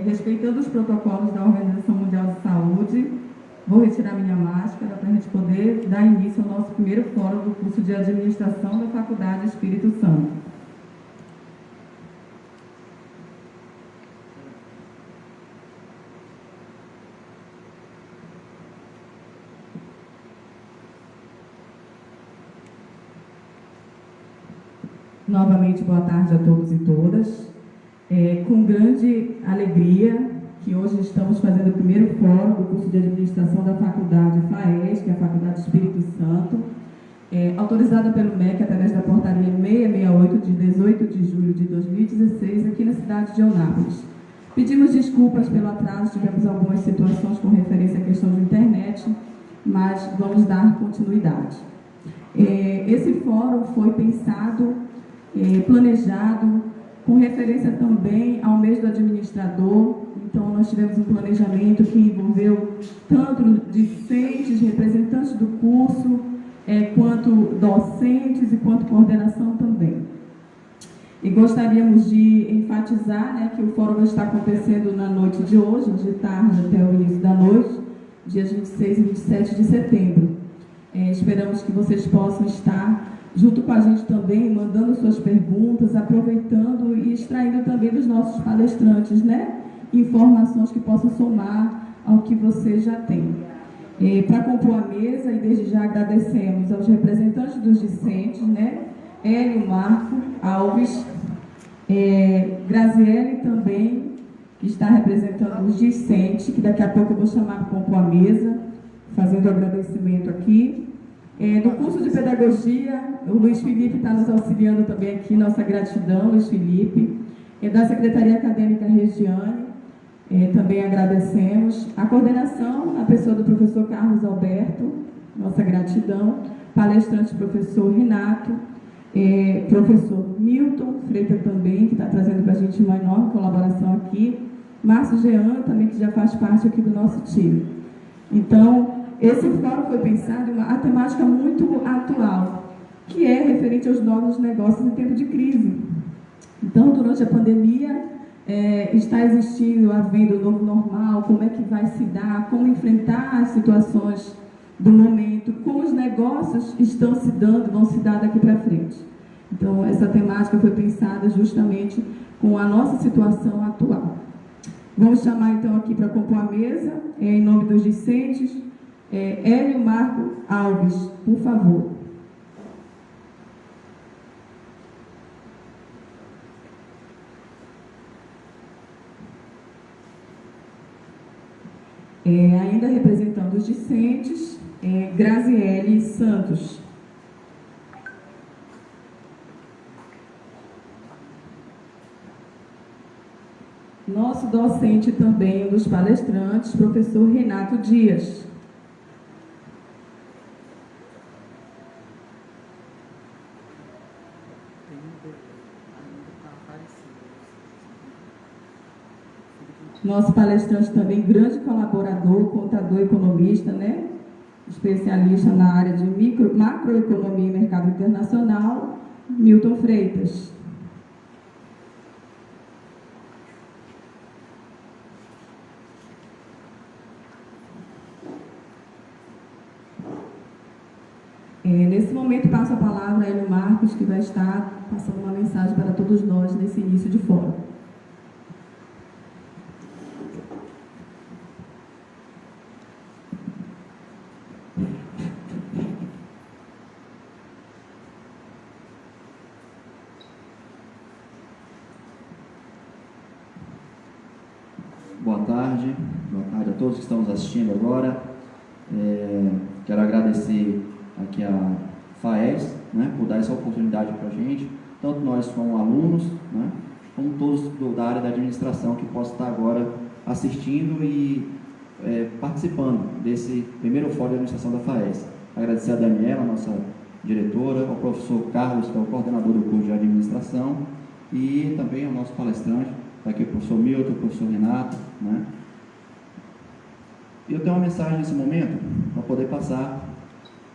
respeitando os protocolos da Organização Mundial de Saúde, vou retirar minha máscara para a gente poder dar início ao nosso primeiro fórum do curso de Administração da Faculdade Espírito Santo. Novamente, boa tarde a todos e todas. Com grande alegria que hoje estamos fazendo o primeiro fórum do curso de Administração da Faculdade FAES, que é a Faculdade Espírito Santo, autorizada pelo MEC através da portaria 668 de 18 de julho de 2016, aqui na cidade de Eunápolis. Pedimos desculpas pelo atraso, tivemos algumas situações com referência à questão de internet, mas vamos dar continuidade. Esse fórum foi pensado, planejado, com referência também ao mês do administrador. Então, nós tivemos um planejamento que envolveu tanto discentes, representantes do curso, quanto docentes e quanto coordenação também. E gostaríamos de enfatizar, que o fórum vai estar acontecendo na noite de hoje, de tarde até o início da noite, dias 26 e 27 de setembro. Esperamos que vocês possam estar junto com a gente também, mandando suas perguntas, aproveitando e extraindo também dos nossos palestrantes, informações que possam somar ao que você já tem. Para compor a mesa, e desde já agradecemos aos representantes dos discentes, Hélio Marco Alves, Graziele também, que está representando os discentes, que daqui a pouco eu vou chamar para compor a mesa, fazendo agradecimento aqui. Do curso de Pedagogia, o Luiz Felipe está nos auxiliando também aqui, nossa gratidão, Luiz Felipe. Da Secretaria Acadêmica Regiane, também agradecemos. A coordenação, na pessoa do professor Carlos Alberto, nossa gratidão. Palestrante, professor Renato. Professor Milton Freitas também, que está trazendo para a gente uma enorme colaboração aqui. Márcio Jean, também, que já faz parte aqui do nosso time. Então, esse fórum foi pensado em uma temática muito atual, que é referente aos novos negócios em tempo de crise. Então, durante a pandemia, está existindo, havendo o novo normal, como é que vai se dar, como enfrentar as situações do momento, como os negócios estão se dando, vão se dar daqui para frente. Então, essa temática foi pensada justamente com a nossa situação atual. Vamos chamar, então, aqui para compor a mesa, em nome dos discentes, Hélio Marco Alves, por favor. Ainda representando os discentes, Graziele Santos. Nosso docente também, um dos palestrantes, professor Renato Dias. Nosso palestrante também, grande colaborador, contador, economista, especialista na área de macroeconomia e mercado internacional, Milton Freitas. Nesse momento, passo a palavra a Hélio Marcos, que vai estar passando uma mensagem para todos nós nesse início de fórum. Boa tarde a todos que estão nos assistindo agora. Quero agradecer aqui a FAES, por dar essa oportunidade para a gente, tanto nós como alunos, como todos da área da administração que possam estar agora assistindo e participando desse primeiro fórum de administração da FAES. Agradecer a Daniela, nossa diretora, ao professor Carlos, que é o coordenador do curso de administração, e também ao nosso palestrante, está aqui o professor Milton, o professor Renato. Eu tenho uma mensagem nesse momento para poder passar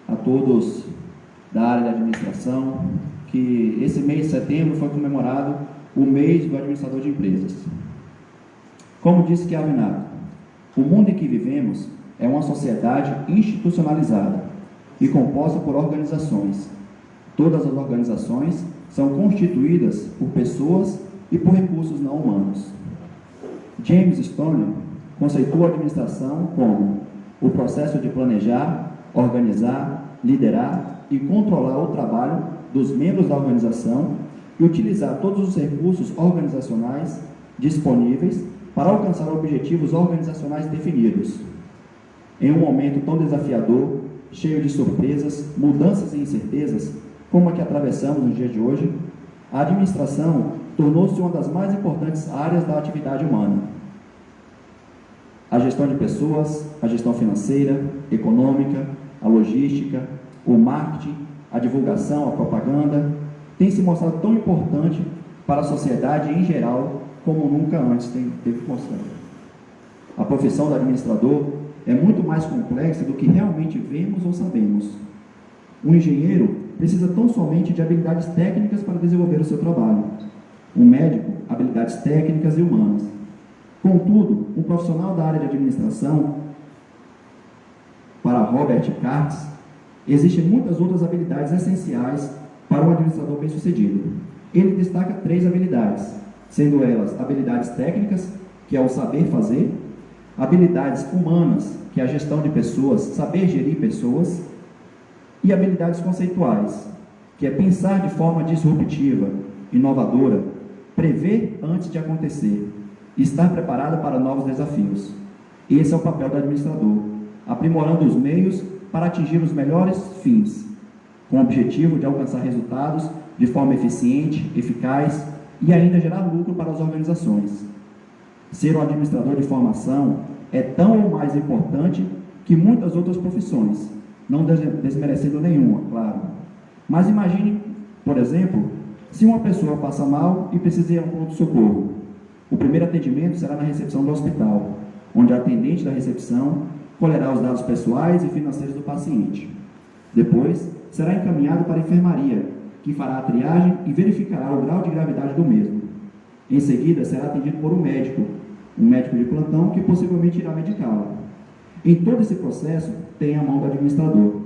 a todos da área da administração, que esse mês de setembro foi comemorado o mês do administrador de empresas. Como disse Chiavinato, o mundo em que vivemos é uma sociedade institucionalizada e composta por organizações. Todas as organizações são constituídas por pessoas e por recursos não humanos. James Stone conceitua a administração como o processo de planejar, organizar, liderar e controlar o trabalho dos membros da organização e utilizar todos os recursos organizacionais disponíveis para alcançar objetivos organizacionais definidos. Em um momento tão desafiador, cheio de surpresas, mudanças e incertezas, como a que atravessamos no dia de hoje, a administração tornou-se uma das mais importantes áreas da atividade humana. A gestão de pessoas, a gestão financeira, econômica, a logística, o marketing, a divulgação, a propaganda, tem se mostrado tão importante para a sociedade em geral como nunca antes teve mostrado. A profissão do administrador é muito mais complexa do que realmente vemos ou sabemos. Um engenheiro precisa tão somente de habilidades técnicas para desenvolver o seu trabalho. Um médico, habilidades técnicas e humanas. Contudo, um profissional da área de administração, para Robert Kartz, existem muitas outras habilidades essenciais para um administrador bem-sucedido. Ele destaca 3 habilidades, sendo elas habilidades técnicas, que é o saber fazer, habilidades humanas, que é a gestão de pessoas, saber gerir pessoas, e habilidades conceituais, que é pensar de forma disruptiva, inovadora, prever antes de acontecer, e estar preparado para novos desafios. Esse é o papel do administrador, aprimorando os meios para atingir os melhores fins, com o objetivo de alcançar resultados de forma eficiente, eficaz e ainda gerar lucro para as organizações. Ser um administrador de formação é tão ou mais importante que muitas outras profissões, não desmerecendo nenhuma, claro. Mas imagine, por exemplo, se uma pessoa passa mal e precisa ir a um pronto-socorro. O primeiro atendimento será na recepção do hospital, onde a atendente da recepção colherá os dados pessoais e financeiros do paciente. Depois, será encaminhado para a enfermaria, que fará a triagem e verificará o grau de gravidade do mesmo. Em seguida, será atendido por um médico de plantão, que possivelmente irá medicá-lo. Em todo esse processo, tem a mão do administrador,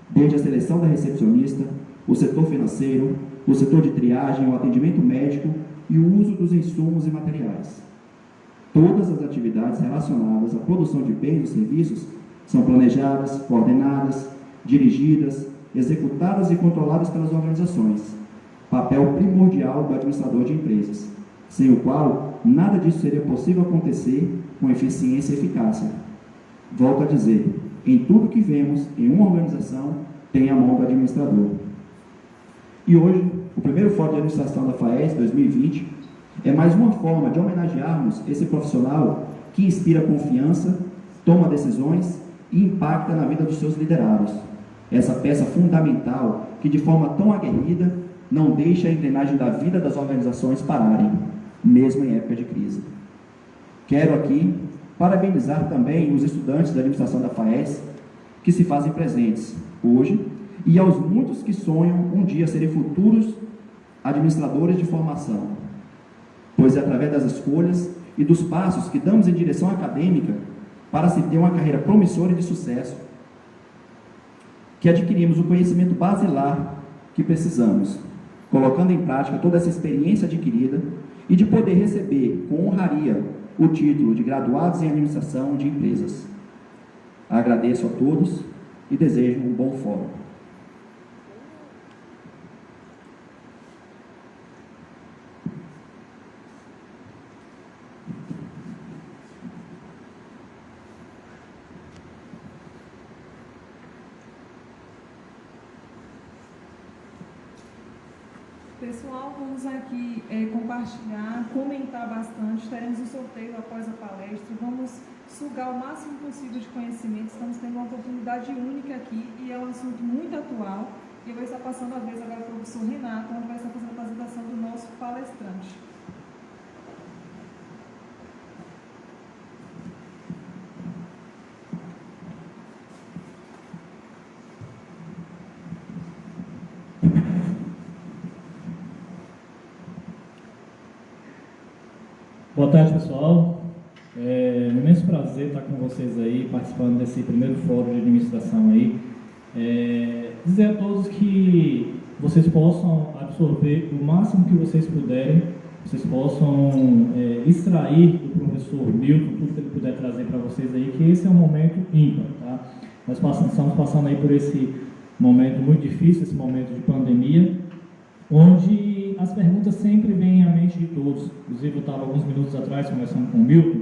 desde a seleção da recepcionista, o setor financeiro, o setor de triagem, o atendimento médico e o uso dos insumos e materiais. Todas as atividades relacionadas à produção de bens e serviços são planejadas, coordenadas, dirigidas, executadas e controladas pelas organizações, papel primordial do administrador de empresas, sem o qual nada disso seria possível acontecer com eficiência e eficácia. Volto a dizer, em tudo que vemos em uma organização, tem a mão do administrador. E hoje, o primeiro Fórum de Administração da FAES 2020 é mais uma forma de homenagearmos esse profissional que inspira confiança, toma decisões e impacta na vida dos seus liderados. Essa peça fundamental que, de forma tão aguerrida, não deixa a engrenagem da vida das organizações pararem, mesmo em época de crise. Quero aqui parabenizar também os estudantes da administração da FAES que se fazem presentes hoje e aos muitos que sonham um dia serem futuros administradores de formação, pois é através das escolhas e dos passos que damos em direção acadêmica para se ter uma carreira promissora e de sucesso que adquirimos o conhecimento basilar que precisamos, colocando em prática toda essa experiência adquirida e de poder receber com honraria o título de graduados em administração de empresas. Agradeço a todos e desejo um bom fórum. Pessoal, vamos aqui compartilhar, comentar bastante, teremos um sorteio após a palestra, vamos sugar o máximo possível de conhecimento, estamos tendo uma oportunidade única aqui e é um assunto muito atual, e eu vou estar passando a vez agora para o professor Renato, onde vai estar fazendo a apresentação do nosso palestrante. Boa tarde, pessoal. prazer estar com vocês aí, participando desse primeiro fórum de administração aí. Dizer a todos que vocês possam absorver o máximo que vocês puderem, vocês possam extrair do professor Milton tudo que ele puder trazer para vocês aí, que esse é um momento ímpar, tá? Nós estamos passando aí por esse momento muito difícil, esse momento de pandemia, onde as perguntas sempre vêm à mente de todos. Inclusive, eu estava alguns minutos atrás conversando com o Milton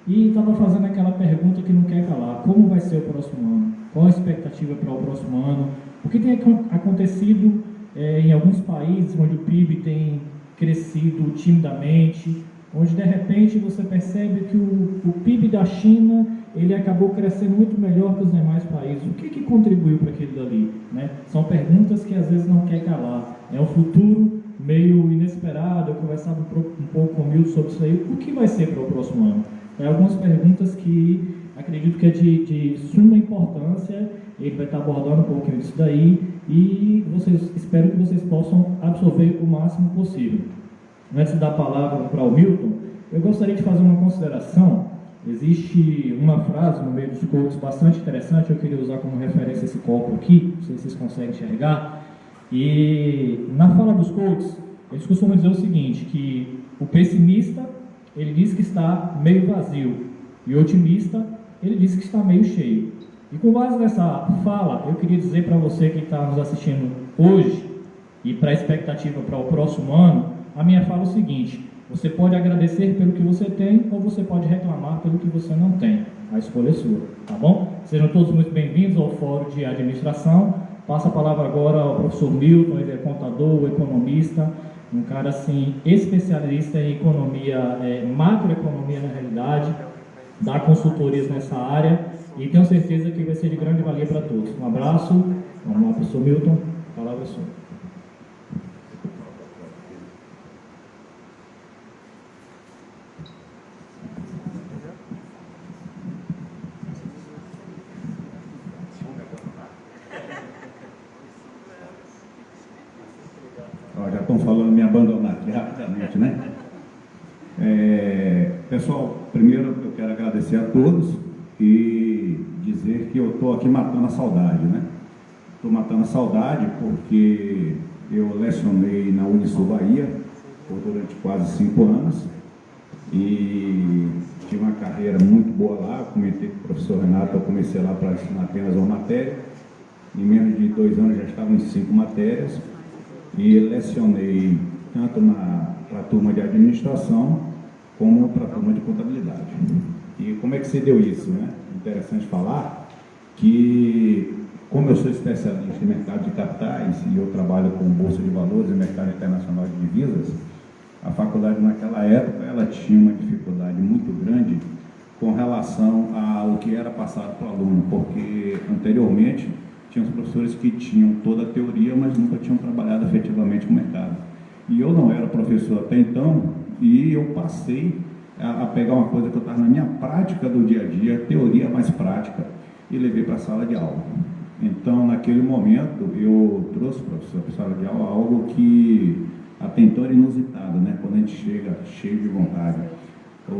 e estava fazendo aquela pergunta que não quer calar: como vai ser o próximo ano? Qual a expectativa para o próximo ano? O que tem acontecido em alguns países onde o PIB tem crescido timidamente, onde de repente você percebe que o PIB da China ele acabou crescendo muito melhor que os demais países. O que contribuiu para aquilo dali, né? São perguntas que às vezes não quer calar. É um futuro meio inesperado. Eu conversava um pouco com o Milton sobre isso aí. O que vai ser para o próximo ano? Algumas perguntas que acredito que é de suma importância. Ele vai estar abordando um pouquinho disso daí e espero que vocês possam absorver o máximo possível. Antes de dar a palavra para o Milton, eu gostaria de fazer uma consideração. Existe uma frase no meio dos quotes bastante interessante, eu queria usar como referência esse copo aqui, não sei se vocês conseguem enxergar. E na fala dos quotes, eles costumam dizer o seguinte, que o pessimista, ele diz que está meio vazio, e o otimista, ele diz que está meio cheio. E com base nessa fala, eu queria dizer para você que está nos assistindo hoje, e para a expectativa para o próximo ano, a minha fala é o seguinte: você pode agradecer pelo que você tem, ou você pode reclamar pelo que você não tem. A escolha é sua, tá bom? Sejam todos muito bem-vindos ao Fórum de Administração. Passo a palavra agora ao professor Milton, ele é contador, economista, um cara assim, especialista em economia, macroeconomia na realidade, dá consultorias nessa área e tenho certeza que vai ser de grande valia para todos. Um abraço, vamos lá, professor Milton, a palavra é sua. Já estão falando me abandonar aqui rapidamente, né? Pessoal, primeiro eu quero agradecer a todos e dizer que eu estou aqui matando a saudade, né? Estou matando a saudade porque eu lecionei na Unisul Bahia durante quase 5 anos e tive uma carreira muito boa lá. Eu comentei com o professor Renato, eu comecei lá para ensinar apenas uma matéria. Em menos de 2 anos já estavam em 5 matérias. E lecionei tanto para a turma de administração como para a turma de contabilidade. E como é que se deu isso, né? Interessante falar que, como eu sou especialista em mercado de capitais e eu trabalho com bolsa de valores e mercado internacional de divisas, a faculdade naquela época ela tinha uma dificuldade muito grande com relação ao que era passado para o aluno, porque anteriormente tinha os professores que tinham toda a teoria, mas nunca tinham trabalhado efetivamente com o mercado. E eu não era professor até então, e eu passei a pegar uma coisa que eu estava na minha prática do dia a dia, teoria mais prática, e levei para a sala de aula. Então, naquele momento, eu trouxe para a sala de aula algo que até então era inusitado, né? Quando a gente chega cheio de vontade.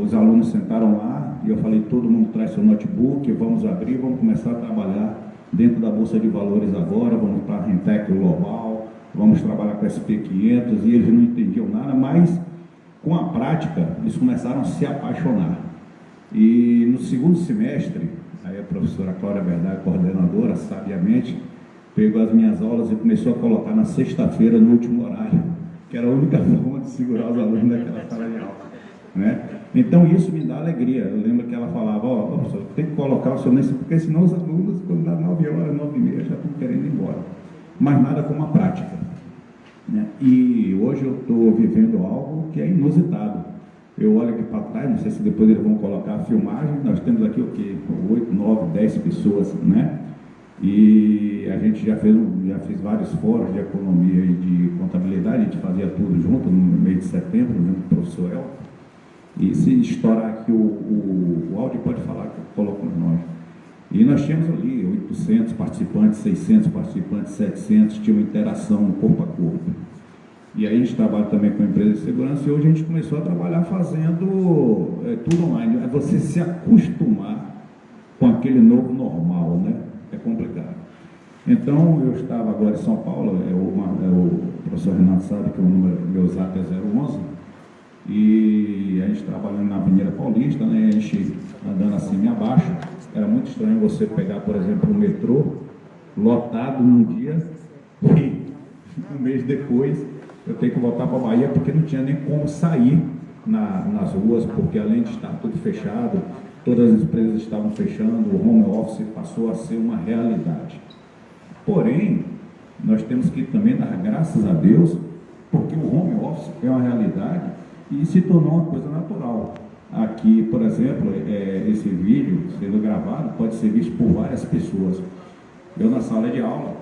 Os alunos sentaram lá, e eu falei: todo mundo traz seu notebook, vamos abrir, vamos começar a trabalhar dentro da Bolsa de Valores agora, vamos para a Rentec Global, vamos trabalhar com SP500, e eles não entendiam nada, mas com a prática eles começaram a se apaixonar. E no segundo semestre, aí a professora Cláudia Verdade, coordenadora, sabiamente, pegou as minhas aulas e começou a colocar na sexta-feira, no último horário, que era a única forma de segurar os alunos daquela sala de aula, né? Então isso me dá alegria. Eu lembro que ela falava: professor, tem que colocar o seu nesse, porque senão os alunos, quando dá 9 horas, 9h30, já estão querendo ir embora. Mas nada como a prática, né? E hoje eu estou vivendo algo que é inusitado. Eu olho aqui para trás, não sei se depois eles vão colocar a filmagem, nós temos aqui o quê? 8, 9, 10 pessoas, né? E a gente já fez vários fóruns de economia e de contabilidade, a gente fazia tudo junto no mês de setembro, junto com o professor El. E se estourar aqui o áudio, pode falar que colocamos nós. E nós tínhamos ali 800 participantes, 600 participantes, 700, tinha uma interação corpo a corpo. E aí a gente trabalha também com empresa de segurança e hoje a gente começou a trabalhar fazendo tudo online. É você se acostumar com aquele novo normal, né? É complicado. Então, eu estava agora em São Paulo, o professor Renato sabe que o meu zap é 011, e a gente trabalhando na Avenida Paulista, né? A gente andando assim abaixo, era muito estranho você pegar, por exemplo, o metrô lotado num dia e um mês depois eu tenho que voltar para a Bahia porque não tinha nem como sair nas ruas, porque além de estar tudo fechado, todas as empresas estavam fechando, o home office passou a ser uma realidade. Porém, nós temos que também dar graças a Deus, porque o home office é uma realidade e se tornou uma coisa natural. Aqui, por exemplo, esse vídeo sendo gravado pode ser visto por várias pessoas. Eu na sala de aula,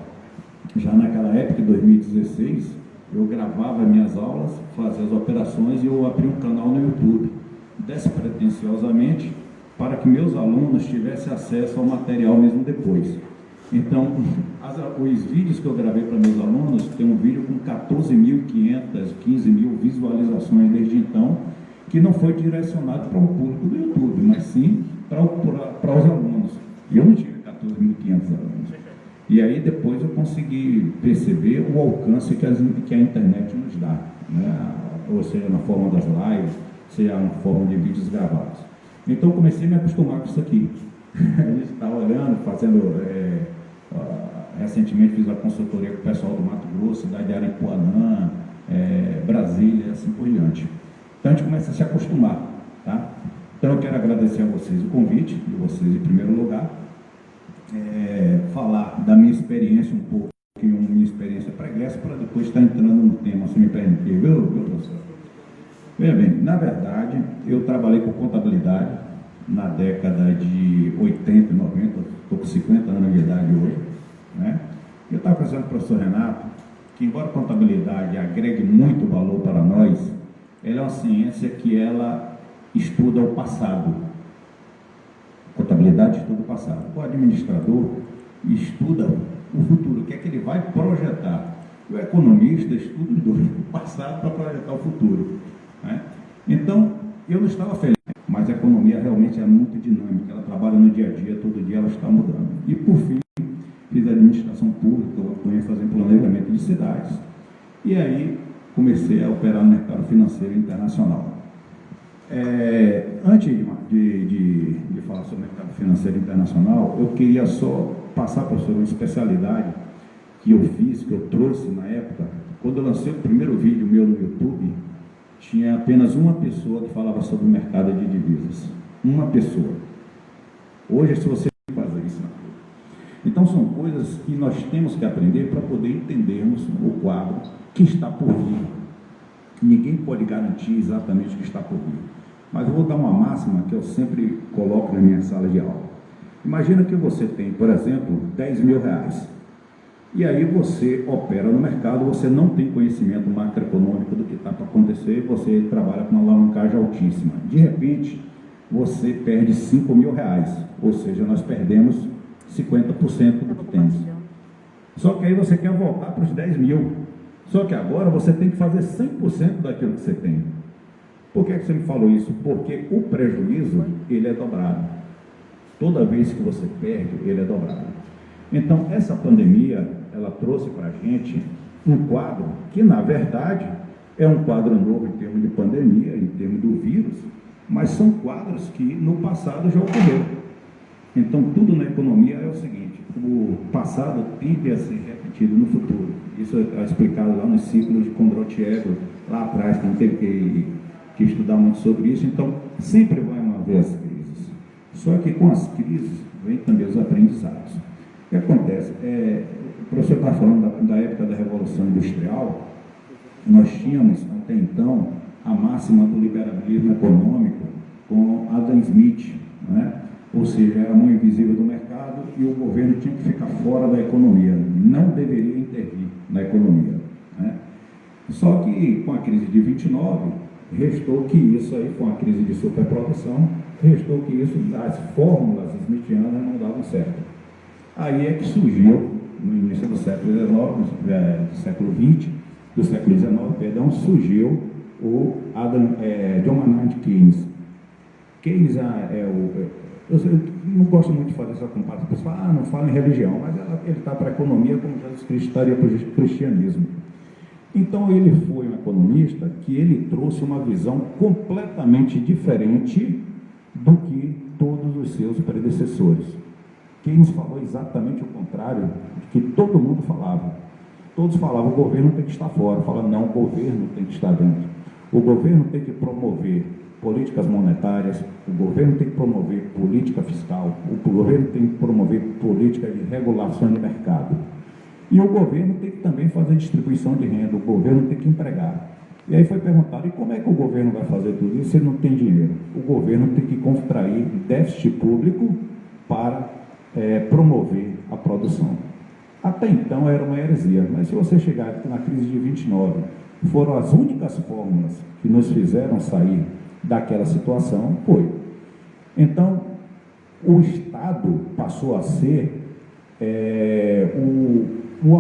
já naquela época, em 2016, eu gravava minhas aulas, fazia as operações e eu abri um canal no YouTube, despretensiosamente, para que meus alunos tivessem acesso ao material mesmo depois. Então, os vídeos que eu gravei para meus alunos, tem um vídeo com 14.500, 15.000 visualizações desde então, que não foi direcionado para o público do YouTube, mas sim para os alunos. E eu não tive 14.500 alunos. E aí depois eu consegui perceber o alcance que a internet nos dá, né? Ou seja, na forma das lives, seja na forma de vídeos gravados. Então eu comecei a me acostumar com isso aqui. A gente estava olhando, fazendo... recentemente fiz a consultoria com o pessoal do Mato Grosso, cidade de Aripuanã, Brasília, assim por diante. Então a gente começa a se acostumar, tá? Então eu quero agradecer a vocês o convite, de vocês em primeiro lugar, falar da minha experiência um pouco, minha experiência pregressa, para depois estar entrando no tema, se me permitir, viu, professor? Veja bem, na verdade, eu trabalhei com contabilidade na década de 80 e 90, estou com 50 anos de idade hoje, né? Eu estava conversando com o professor Renato, que embora a contabilidade agregue muito valor para nós, ela é uma ciência que ela estuda o passado. A contabilidade estuda o passado. O administrador estuda o futuro, o que é que ele vai projetar. O economista estuda o passado para projetar o futuro, né? Então, eu não estava feliz, mas a economia realmente é muito dinâmica, ela trabalha no dia a dia, todo dia ela está mudando. E por fim, fiz administração pública, eu atuei fazendo planejamento de cidades, e aí comecei a operar no mercado financeiro internacional. Antes de falar sobre o mercado financeiro internacional, eu queria só passar para você uma especialidade que eu fiz, que eu trouxe na época. Quando eu lancei o primeiro vídeo meu no YouTube, tinha apenas uma pessoa que falava sobre o mercado de divisas. Uma pessoa. Hoje, se você fazer isso na rua. Então, são coisas que nós temos que aprender para poder entendermos o quadro que está por vir. Ninguém pode garantir exatamente o que está por vir. Mas eu vou dar uma máxima que eu sempre coloco na minha sala de aula. Imagina que você tem, por exemplo, 10 mil reais. E aí você opera no mercado, você não tem conhecimento macroeconômico do que está para acontecer, você trabalha com uma alavancagem altíssima. De repente, você perde 5 mil reais, ou seja, nós perdemos 50% do que temos. Só que aí você quer voltar para os 10 mil. Só que agora você tem que fazer 100% daquilo que você tem. Por que você me falou isso? Porque o prejuízo, ele é dobrado. Toda vez que você perde, ele é dobrado. Então, essa pandemia, ela trouxe para a gente um quadro que, na verdade, é um quadro novo em termos de pandemia, em termos do vírus, mas são quadros que no passado já ocorreram. Então, tudo na economia é o seguinte: o passado tende a ser repetido no futuro. Isso é explicado lá nos ciclos de Kondratiev, lá atrás, quem teve que estudar muito sobre isso. Então, sempre vai haver as crises. Só que com as crises, vem também os aprendizados. O que acontece? O professor está falando da época da Revolução Industrial. Nós tínhamos, até então, a máxima do liberalismo econômico com Adam Smith, né? Ou seja, era a mão invisível do mercado e o governo tinha que ficar fora da economia, não deveria intervir na economia, né? Só que com a crise de 29, restou que isso aí, com a crise de superprodução, restou que isso, as fórmulas smithianas não davam certo. Aí é que surgiu, no início do século XIX, do século XX, do século XIX, surgiu o John Maynard Keynes. Keynes eu não gosto muito de fazer essa comparação, as pessoas falam, não fala em religião, mas ele está para a economia como Jesus Cristo estaria para o cristianismo. Então ele foi um economista que ele trouxe uma visão completamente diferente do que todos os seus predecessores. Keynes falou exatamente o contrário do que todo mundo falava. Todos falavam, o governo tem que estar fora. Fala, não, o governo tem que estar dentro. O governo tem que promover políticas monetárias, o governo tem que promover política fiscal, o governo tem que promover política de regulação de mercado. E o governo tem que também fazer distribuição de renda, o governo tem que empregar. E aí foi perguntado, e como é que o governo vai fazer tudo isso se ele não tem dinheiro? O governo tem que contrair déficit público para promover a produção. Até então era uma heresia, mas se você chegar na crise de 29, foram as únicas fórmulas que nos fizeram sair daquela situação, foi. Então, o Estado passou a ser o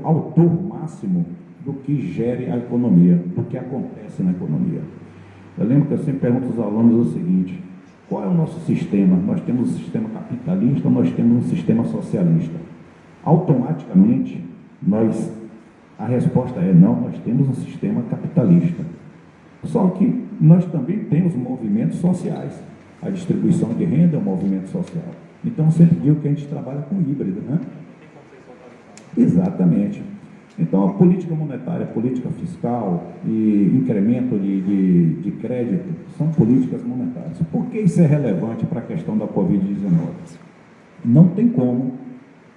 autor máximo do que gere a economia, do que acontece na economia. Eu lembro que eu sempre pergunto aos alunos o seguinte, qual é o nosso sistema? Nós temos um sistema capitalista ou nós temos um sistema socialista? Automaticamente, a resposta é não, nós temos um sistema capitalista. Só que nós também temos movimentos sociais. A distribuição de renda é um movimento social. Então, eu sempre digo que a gente trabalha com híbrido, né? Exatamente. Então, a política monetária, a política fiscal e incremento de crédito são políticas monetárias. Por que isso é relevante para a questão da Covid-19? Não tem como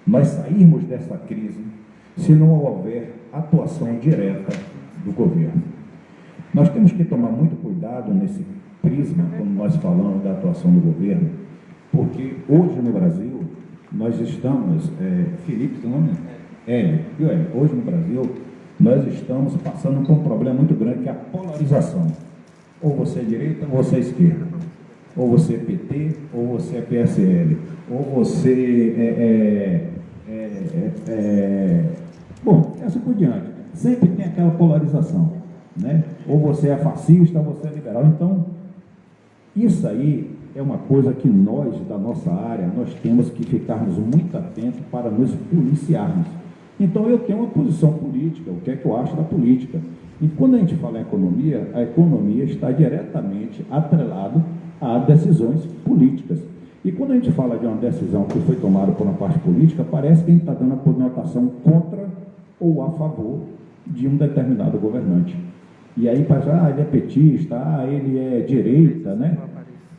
nós sairmos dessa crise se não houver atuação direta do governo. Nós temos que tomar muito cuidado nesse prisma, quando nós falamos da atuação do governo, porque hoje no Brasil, nós estamos, Felipe, seu nome é? Hélio, hoje no Brasil, nós estamos passando por um problema muito grande, que é a polarização. Ou você é direita ou você é esquerda. Ou você é PT ou você é PSL. Ou você bom, assim por diante. Sempre tem aquela polarização, né? Ou você é fascista ou você é liberal. Então, isso aí é uma coisa que nós, da nossa área, nós temos que ficarmos muito atentos para nos policiarmos. Então, eu tenho uma posição política, o que é que eu acho da política. E quando a gente fala em economia, a economia está diretamente atrelado a decisões políticas. E quando a gente fala de uma decisão que foi tomada por uma parte política, parece que a gente está dando a conotação contra ou a favor de um determinado governante. E aí parece, ele é petista, ele é direita, né?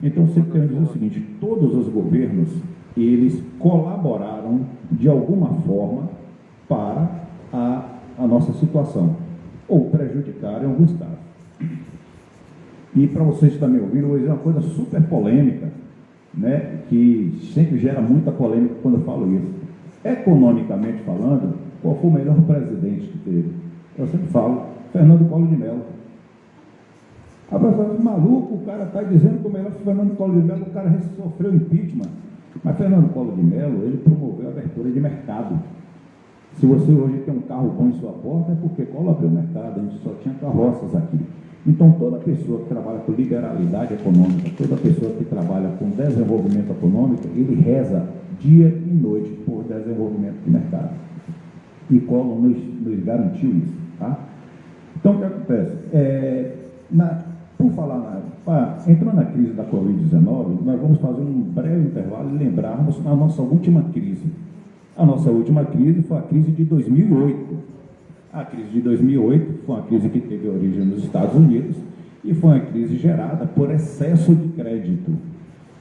Então, sempre quero dizer o seguinte, todos os governos, eles colaboraram de alguma forma para a nossa situação, ou prejudicaram em alguns casos. E para vocês que estão me ouvindo, eu vou dizer uma coisa super polêmica, né, que sempre gera muita polêmica quando eu falo isso. Economicamente falando, qual foi o melhor presidente que teve? Eu sempre falo, Fernando Collor de Mello. A pessoa diz, maluco, o cara está dizendo que o melhor foi Fernando Collor de Mello, o cara sofreu impeachment. Mas Fernando Collor de Mello, ele promoveu a abertura de mercado. Se você hoje tem um carro bom em sua porta, é porque Collor abriu o mercado, a gente só tinha carroças aqui. Então, toda pessoa que trabalha com liberalidade econômica, toda pessoa que trabalha com desenvolvimento econômico, ele reza dia e noite por desenvolvimento de mercado. E Collor nos garantiu isso, tá? Então, o que acontece? Entrando na crise da Covid-19, nós vamos fazer um breve intervalo e lembrarmos a nossa última crise. A nossa última crise foi a crise de 2008. A crise de 2008 foi uma crise que teve origem nos Estados Unidos e foi uma crise gerada por excesso de crédito.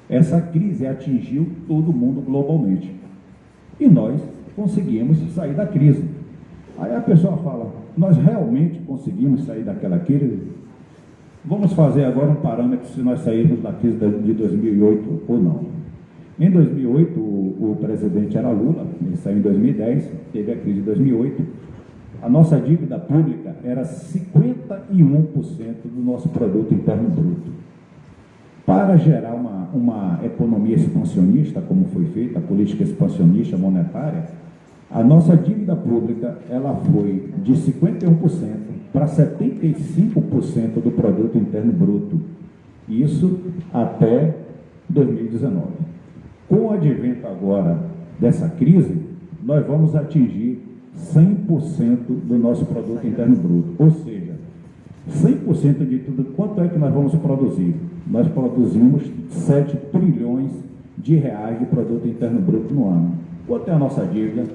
Essa crise atingiu todo mundo globalmente. E nós conseguimos sair da crise. Aí a pessoa fala, nós realmente conseguimos sair daquela crise? Vamos fazer agora um parâmetro se nós sairmos da crise de 2008 ou não. Em 2008, o presidente era Lula, ele saiu em 2010, teve a crise de 2008. A nossa dívida pública era 51% do nosso produto interno bruto. Para gerar uma economia expansionista, como foi feita, a política expansionista monetária, A nossa dívida pública, ela foi de 51% para 75% do produto interno bruto. Isso até 2019. Com o advento agora dessa crise, nós vamos atingir 100% do nosso produto interno bruto. Ou seja, 100% de tudo, quanto é que nós vamos produzir? Nós produzimos 7 trilhões de reais de produto interno bruto no ano. Quanto é a nossa dívida?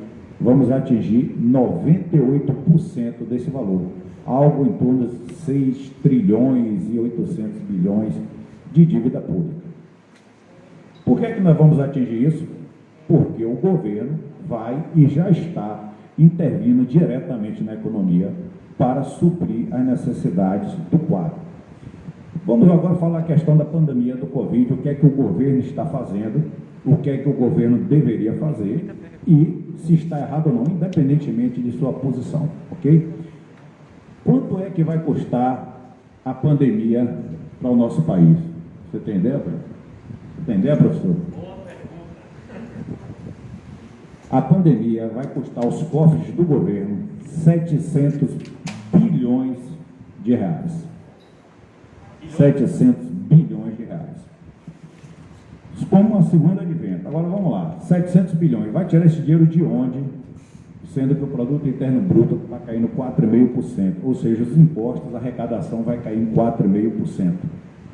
Vamos atingir 98% desse valor, algo em torno de 6 trilhões e 800 bilhões de dívida pública. Por que é que nós vamos atingir isso? Porque o governo vai e já está intervindo diretamente na economia para suprir as necessidades do quadro. Vamos agora falar a questão da pandemia do Covid, o que é que o governo está fazendo, o que é que o governo deveria fazer e se está errado ou não, independentemente de sua posição, ok? Quanto é que vai custar a pandemia para o nosso país? Você tem ideia, professor? Tem ideia, professor? A pandemia vai custar aos cofres do governo 700 bilhões de reais. 700 bilhões de reais. Como a segunda advento. Agora vamos lá, 700 bilhões. Vai tirar esse dinheiro de onde? Sendo que o produto interno bruto está caindo 4,5%. Ou seja, os impostos, a arrecadação vai cair em 4,5%.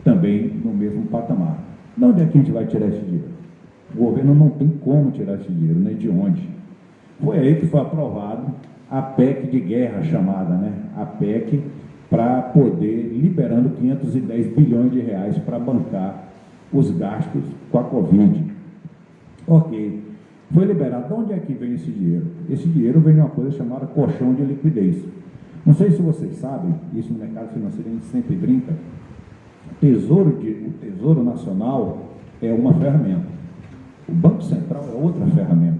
Também no mesmo patamar. De onde é que a gente vai tirar esse dinheiro? O governo não tem como tirar esse dinheiro, né? De onde? Foi aí que foi aprovado a PEC de guerra chamada, né? A PEC para poder liberando 510 bilhões de reais para bancar os gastos com a Covid. Ok. Foi liberado. De onde é que vem esse dinheiro? Esse dinheiro vem de uma coisa chamada colchão de liquidez. Não sei se vocês sabem, isso no mercado financeiro a gente sempre brinca, o Tesouro Nacional é uma ferramenta. O Banco Central é outra ferramenta.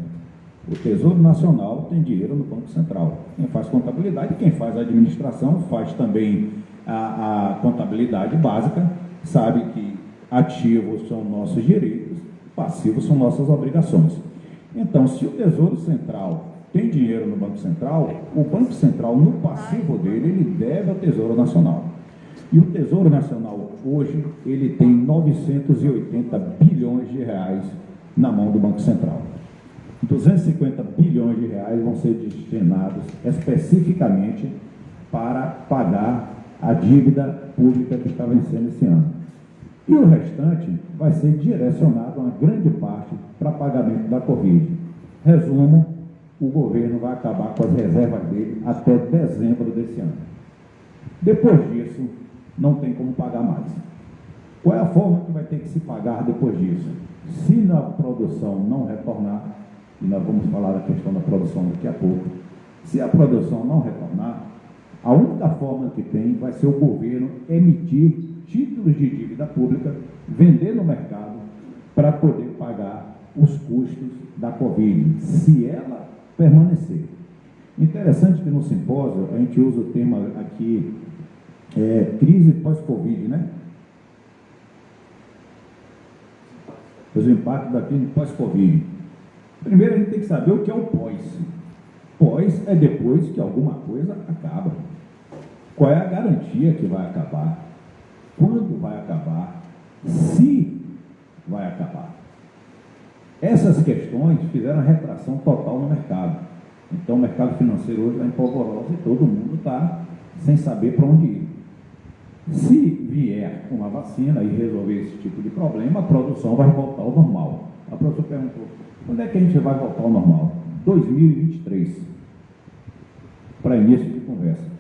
O Tesouro Nacional tem dinheiro no Banco Central. Quem faz contabilidade, quem faz a administração, faz também a contabilidade básica, sabe que ativos são nossos direitos, passivos são nossas obrigações. Então, se o Tesouro Central tem dinheiro no Banco Central, o Banco Central, no passivo dele, ele deve ao Tesouro Nacional. E o Tesouro Nacional, hoje, ele tem 980 bilhões de reais na mão do Banco Central. 250 bilhões de reais vão ser destinados especificamente para pagar a dívida pública que está vencendo esse ano. E o restante vai ser direcionado, uma grande parte, para pagamento da Covid. Resumo, o governo vai acabar com as reservas dele até dezembro desse ano. Depois disso, não tem como pagar mais. Qual é a forma que vai ter que se pagar depois disso? Se na produção não retornar, e nós vamos falar da questão da produção daqui a pouco, se a produção não retornar, a única forma que tem vai ser o governo emitir títulos de dívida pública, vender no mercado, para poder pagar os custos da Covid, se ela permanecer. Interessante que no simpósio a gente usa o tema aqui, crise pós-Covid, né? Os impactos da crise pós-Covid. Primeiro a gente tem que saber o que é o pós. Pós é depois que alguma coisa acaba. Qual é a garantia que vai acabar? Quando vai acabar? Se vai acabar? Essas questões fizeram a retração total no mercado. Então o mercado financeiro hoje está em polvorosa e todo mundo está sem saber para onde ir. Se vier uma vacina e resolver esse tipo de problema, a produção vai voltar ao normal. A professora perguntou, quando é que a gente vai voltar ao normal? 2023, para início de conversa.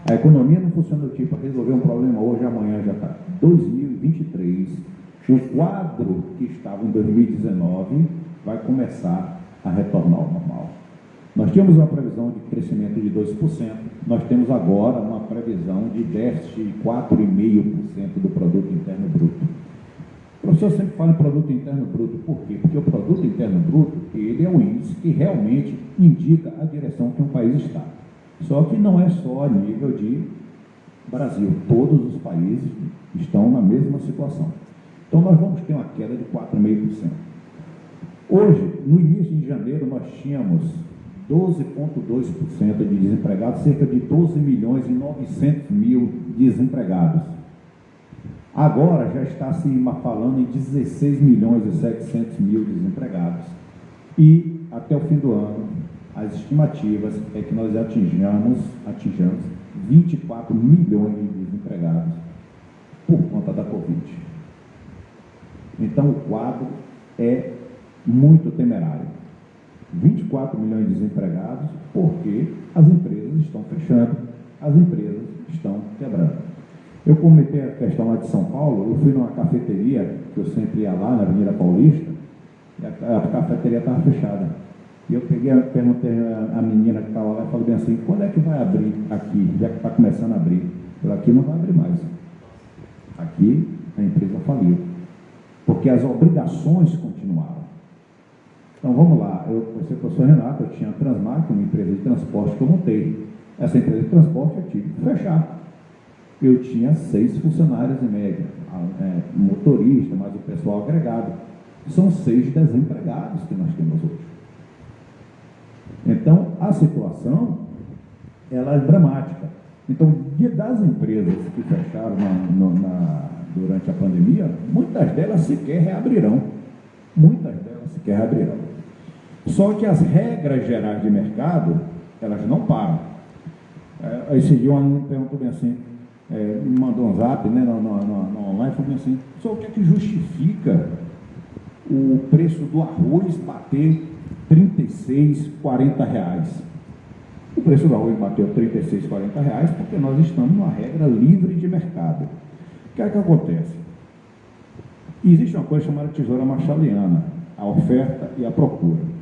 A economia não funciona do tipo, resolver um problema hoje, amanhã já está. 2023, o quadro que estava em 2019 vai começar a retornar ao normal. Nós tínhamos uma previsão de crescimento de 2%, nós temos agora uma previsão de déficit de 4,5% do produto interno bruto. O professor sempre fala em produto interno bruto, por quê? Porque o produto interno bruto, ele é o índice que realmente indica a direção que um país está. Só que não é só a nível de Brasil, todos os países estão na mesma situação. Então nós vamos ter uma queda de 4,5%. Hoje, no início de janeiro, nós tínhamos 12,2% de desempregados, cerca de 12 milhões e 900 mil desempregados. Agora já está se falando em 16 milhões e 700 mil desempregados. E até o fim do ano, as estimativas é que nós atinjamos 24 milhões de desempregados por conta da Covid. Então o quadro é muito temerário. 24 milhões de desempregados porque as empresas estão fechando, as empresas estão quebrando. Eu comentei a questão lá de São Paulo, eu fui numa cafeteria, que eu sempre ia lá na Avenida Paulista, e a cafeteria estava fechada. E eu perguntei a menina que estava lá e falei bem assim, quando é que vai abrir aqui, já que está começando a abrir? Por aqui não vai abrir mais. Aqui a empresa faliu, porque as obrigações continuaram. Então vamos lá, eu sou o professor Renato, eu tinha a Transmark, uma empresa de transporte que eu montei. Essa empresa de transporte eu tive que fechar. Eu tinha 6 funcionários em média, motorista, mais o pessoal agregado. São 6 desempregados que nós temos hoje. Então, a situação, ela é dramática. Então, das empresas que fecharam durante a pandemia, muitas delas sequer reabrirão. Só que as regras gerais de mercado, elas não param. Esse dia um aluno me perguntou bem assim, me mandou um zap, né, no online, falou bem assim, só o que é que justifica o preço do arroz bater R$36, R$40? O preço do arroz bateu R$36, R$40 porque nós estamos numa regra livre de mercado. O que é que acontece? Existe uma coisa chamada tesoura marshalliana, a oferta e a procura.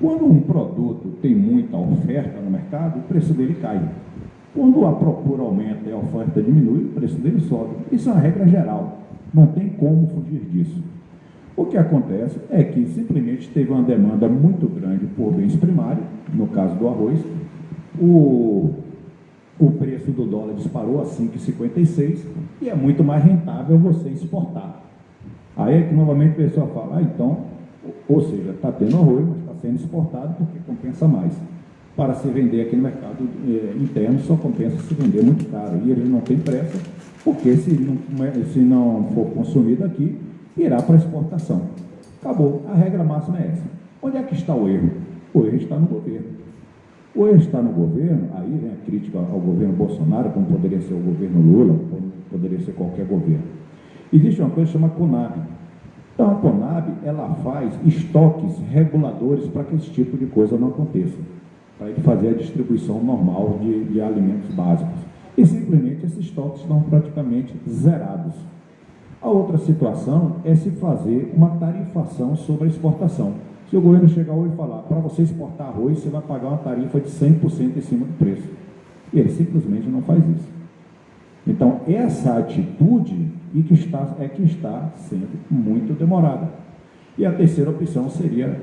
Quando um produto tem muita oferta no mercado, o preço dele cai. Quando a procura aumenta e a oferta diminui, o preço dele sobe. Isso é uma regra geral, não tem como fugir disso. O que acontece é que simplesmente teve uma demanda muito grande por bens primários, no caso do arroz, o preço do dólar disparou a 5,56 e é muito mais rentável você exportar. Aí é que novamente o pessoal fala, então, ou seja, está tendo arroz, mas está sendo exportado porque compensa mais. Para se vender aqui no mercado interno, só compensa se vender muito caro. E ele não tem pressa, porque se não for consumido aqui, irá para exportação. Acabou. A regra máxima é essa. Onde é que está o erro? O erro está no governo. O erro está no governo, aí vem a crítica ao governo Bolsonaro, como poderia ser o governo Lula, como poderia ser qualquer governo. Existe uma coisa chamada Conab. Então, a Conab, ela faz estoques reguladores para que esse tipo de coisa não aconteça, para ele fazer a distribuição normal de alimentos básicos. E simplesmente esses estoques estão praticamente zerados. A outra situação é se fazer uma tarifação sobre a exportação. Se o governo chegar hoje e falar, para você exportar arroz, você vai pagar uma tarifa de 100% em cima do preço. E ele simplesmente não faz isso. Então, essa atitude é que está sendo muito demorada. E a terceira opção seria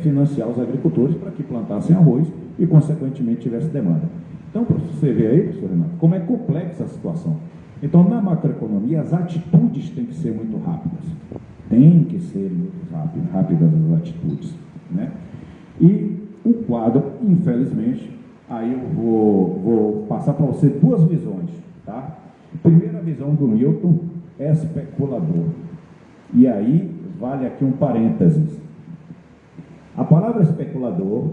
financiar os agricultores para que plantassem arroz e, consequentemente, tivesse demanda. Então, para você ver aí, professor Renato, como é complexa a situação. Então, na macroeconomia, as atitudes têm que ser muito rápidas. Tem que ser muito rápidas as atitudes, né? E o quadro, infelizmente, aí eu vou passar para você 2 visões, tá? Primeira visão do Milton é especulador. E aí, vale aqui um parênteses. A palavra especulador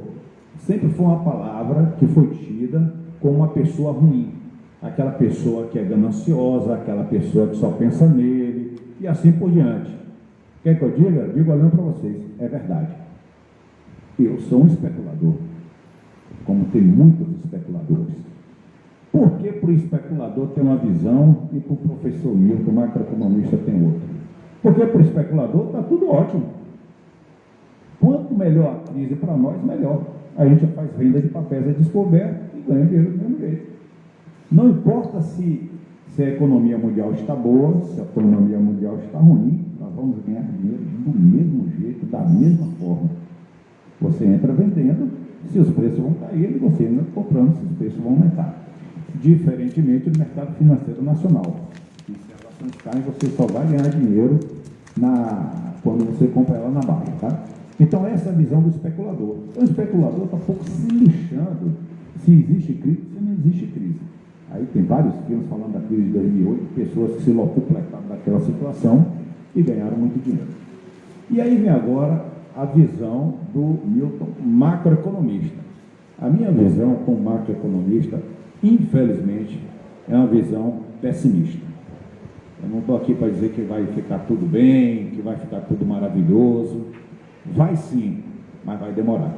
sempre foi uma palavra que foi tida como uma pessoa ruim. Aquela pessoa que é gananciosa, aquela pessoa que só pensa nele, e assim por diante. Quer que eu diga? Digo olhando para vocês, é verdade. Eu sou um especulador, como tem muitos especuladores. Por que para o especulador tem uma visão e para o professor Milton, macroeconomista, tem outra? Porque para o especulador está tudo ótimo. Quanto melhor a crise para nós, melhor. A gente faz venda de papéis a descoberto e ganha dinheiro do mesmo jeito. Não importa se a economia mundial está boa, se a economia mundial está ruim, nós vamos ganhar dinheiro do mesmo jeito, da mesma forma. Você entra vendendo, se os preços vão cair, e você entra comprando, se os preços vão aumentar. Diferentemente do mercado financeiro nacional. Se as ações caem, você só vai ganhar dinheiro quando você compra ela na baixa, tá? Então, essa é a visão do especulador. Então, o especulador está um pouco se lixando se existe crise, se não existe crise. Aí tem vários filmes falando da crise de 2008, pessoas que se locupletaram daquela situação e ganharam muito dinheiro. E aí vem agora a visão do Milton, macroeconomista. A minha visão como macroeconomista, infelizmente, é uma visão pessimista. Eu não estou aqui para dizer que vai ficar tudo bem, que vai ficar tudo maravilhoso. Vai sim, mas vai demorar.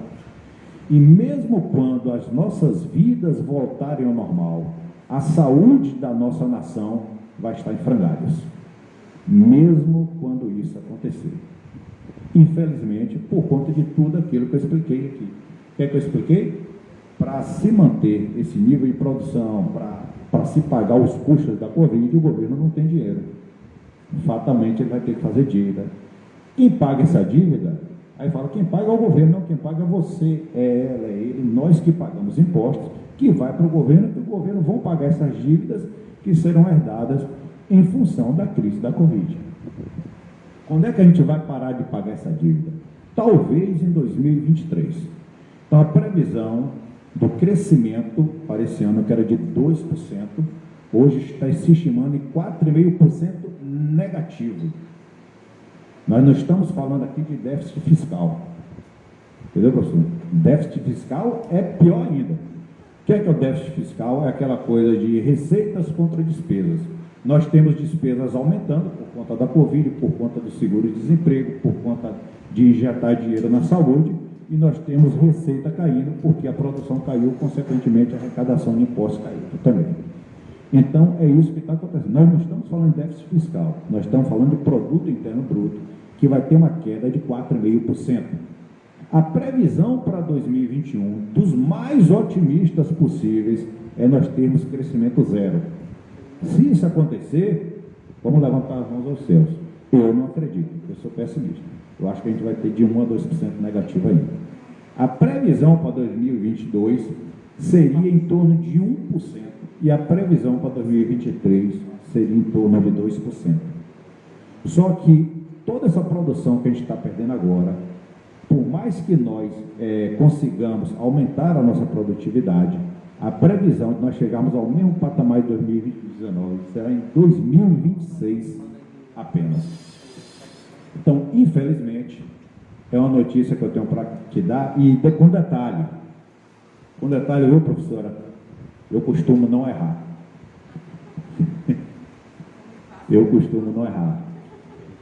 E mesmo quando as nossas vidas voltarem ao normal, a saúde da nossa nação vai estar em frangalhos. Mesmo quando isso acontecer. Infelizmente, por conta de tudo aquilo que eu expliquei aqui. O que é que eu expliquei? Para se manter esse nível de produção, para se pagar os custos da Covid, o governo não tem dinheiro. Fatalmente, ele vai ter que fazer dívida. Quem paga essa dívida? Aí fala, quem paga é o governo, não, quem paga é você, é ela, é ele, nós que pagamos impostos, que vai para o governo, que o governo vão pagar essas dívidas que serão herdadas em função da crise da Covid. Quando é que a gente vai parar de pagar essa dívida? Talvez em 2023. Então, a previsão do crescimento para esse ano, que era de 2%, hoje está se estimando em 4,5% negativo. Nós não estamos falando aqui de déficit fiscal. Entendeu, professor? Déficit fiscal é pior ainda. O que é o déficit fiscal? É aquela coisa de receitas contra despesas. Nós temos despesas aumentando por conta da Covid, por conta do seguro-desemprego, por conta de injetar dinheiro na saúde, e nós temos receita caindo porque a produção caiu, consequentemente a arrecadação de impostos caiu também. Então, é isso que está acontecendo. Nós não estamos falando de déficit fiscal, nós estamos falando de produto interno bruto, que vai ter uma queda de 4,5%. A previsão para 2021, dos mais otimistas possíveis, é nós termos crescimento zero. Se isso acontecer, vamos levantar as mãos aos céus. Eu não acredito, eu sou pessimista. Eu acho que a gente vai ter de 1 a 2% negativo ainda. A previsão para 2022 seria em torno de 1%, e a previsão para 2023 seria em torno de 2%. Só que toda essa produção que a gente está perdendo agora, por mais que nós consigamos aumentar a nossa produtividade, a previsão de nós chegarmos ao mesmo patamar de 2019 será em 2026 apenas. Então, infelizmente, é uma notícia que eu tenho para te dar, e com detalhe, viu, professora? Eu costumo não errar. Eu costumo não errar.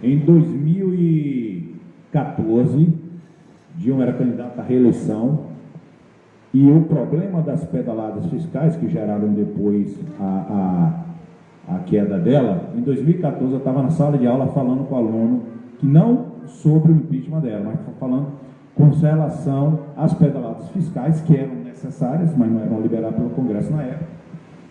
Em 2014, Dilma era candidata à reeleição, e o problema das pedaladas fiscais, que geraram depois a queda dela, em 2014 eu estava na sala de aula falando com o aluno, que não sobre o impeachment dela, mas falando com relação às pedaladas fiscais, que eram necessárias, mas não eram liberadas pelo Congresso na época,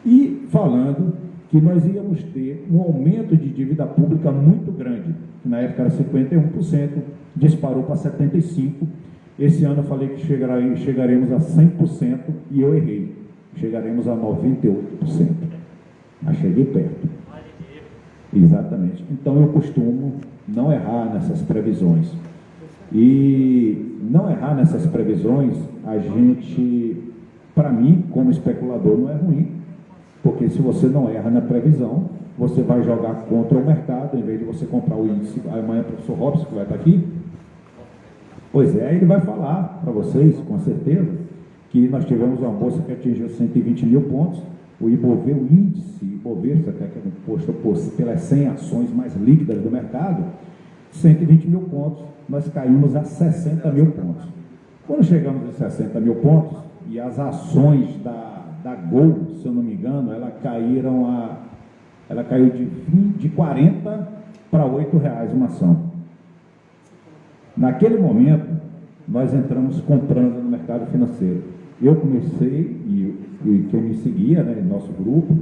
e falando que nós íamos ter um aumento de dívida pública muito grande, que na época era 51%, disparou para 75%. Esse ano eu falei que chegaremos a 100%, e eu errei, chegaremos a 98%. Mas cheguei perto. Exatamente. Então eu costumo não errar nessas previsões. E não errar nessas previsões, a gente, para mim, como especulador, não é ruim, porque se você não erra na previsão, você vai jogar contra o mercado, em vez de você comprar o índice. Amanhã o professor Robson, que vai estar aqui, pois é, ele vai falar para vocês, com certeza, que nós tivemos uma bolsa que atingiu 120 mil pontos, o índice Ibovespa, que é composto pelas 100 ações mais líquidas do mercado, 120 mil pontos, nós caímos a 60 mil pontos. Quando chegamos a 60 mil pontos, e as ações da Gol, se eu não me engano, ela caiu de 40 para R$8 uma ação. Naquele momento, nós entramos comprando no mercado financeiro. Eu comecei, e quem me seguia, né, nosso grupo,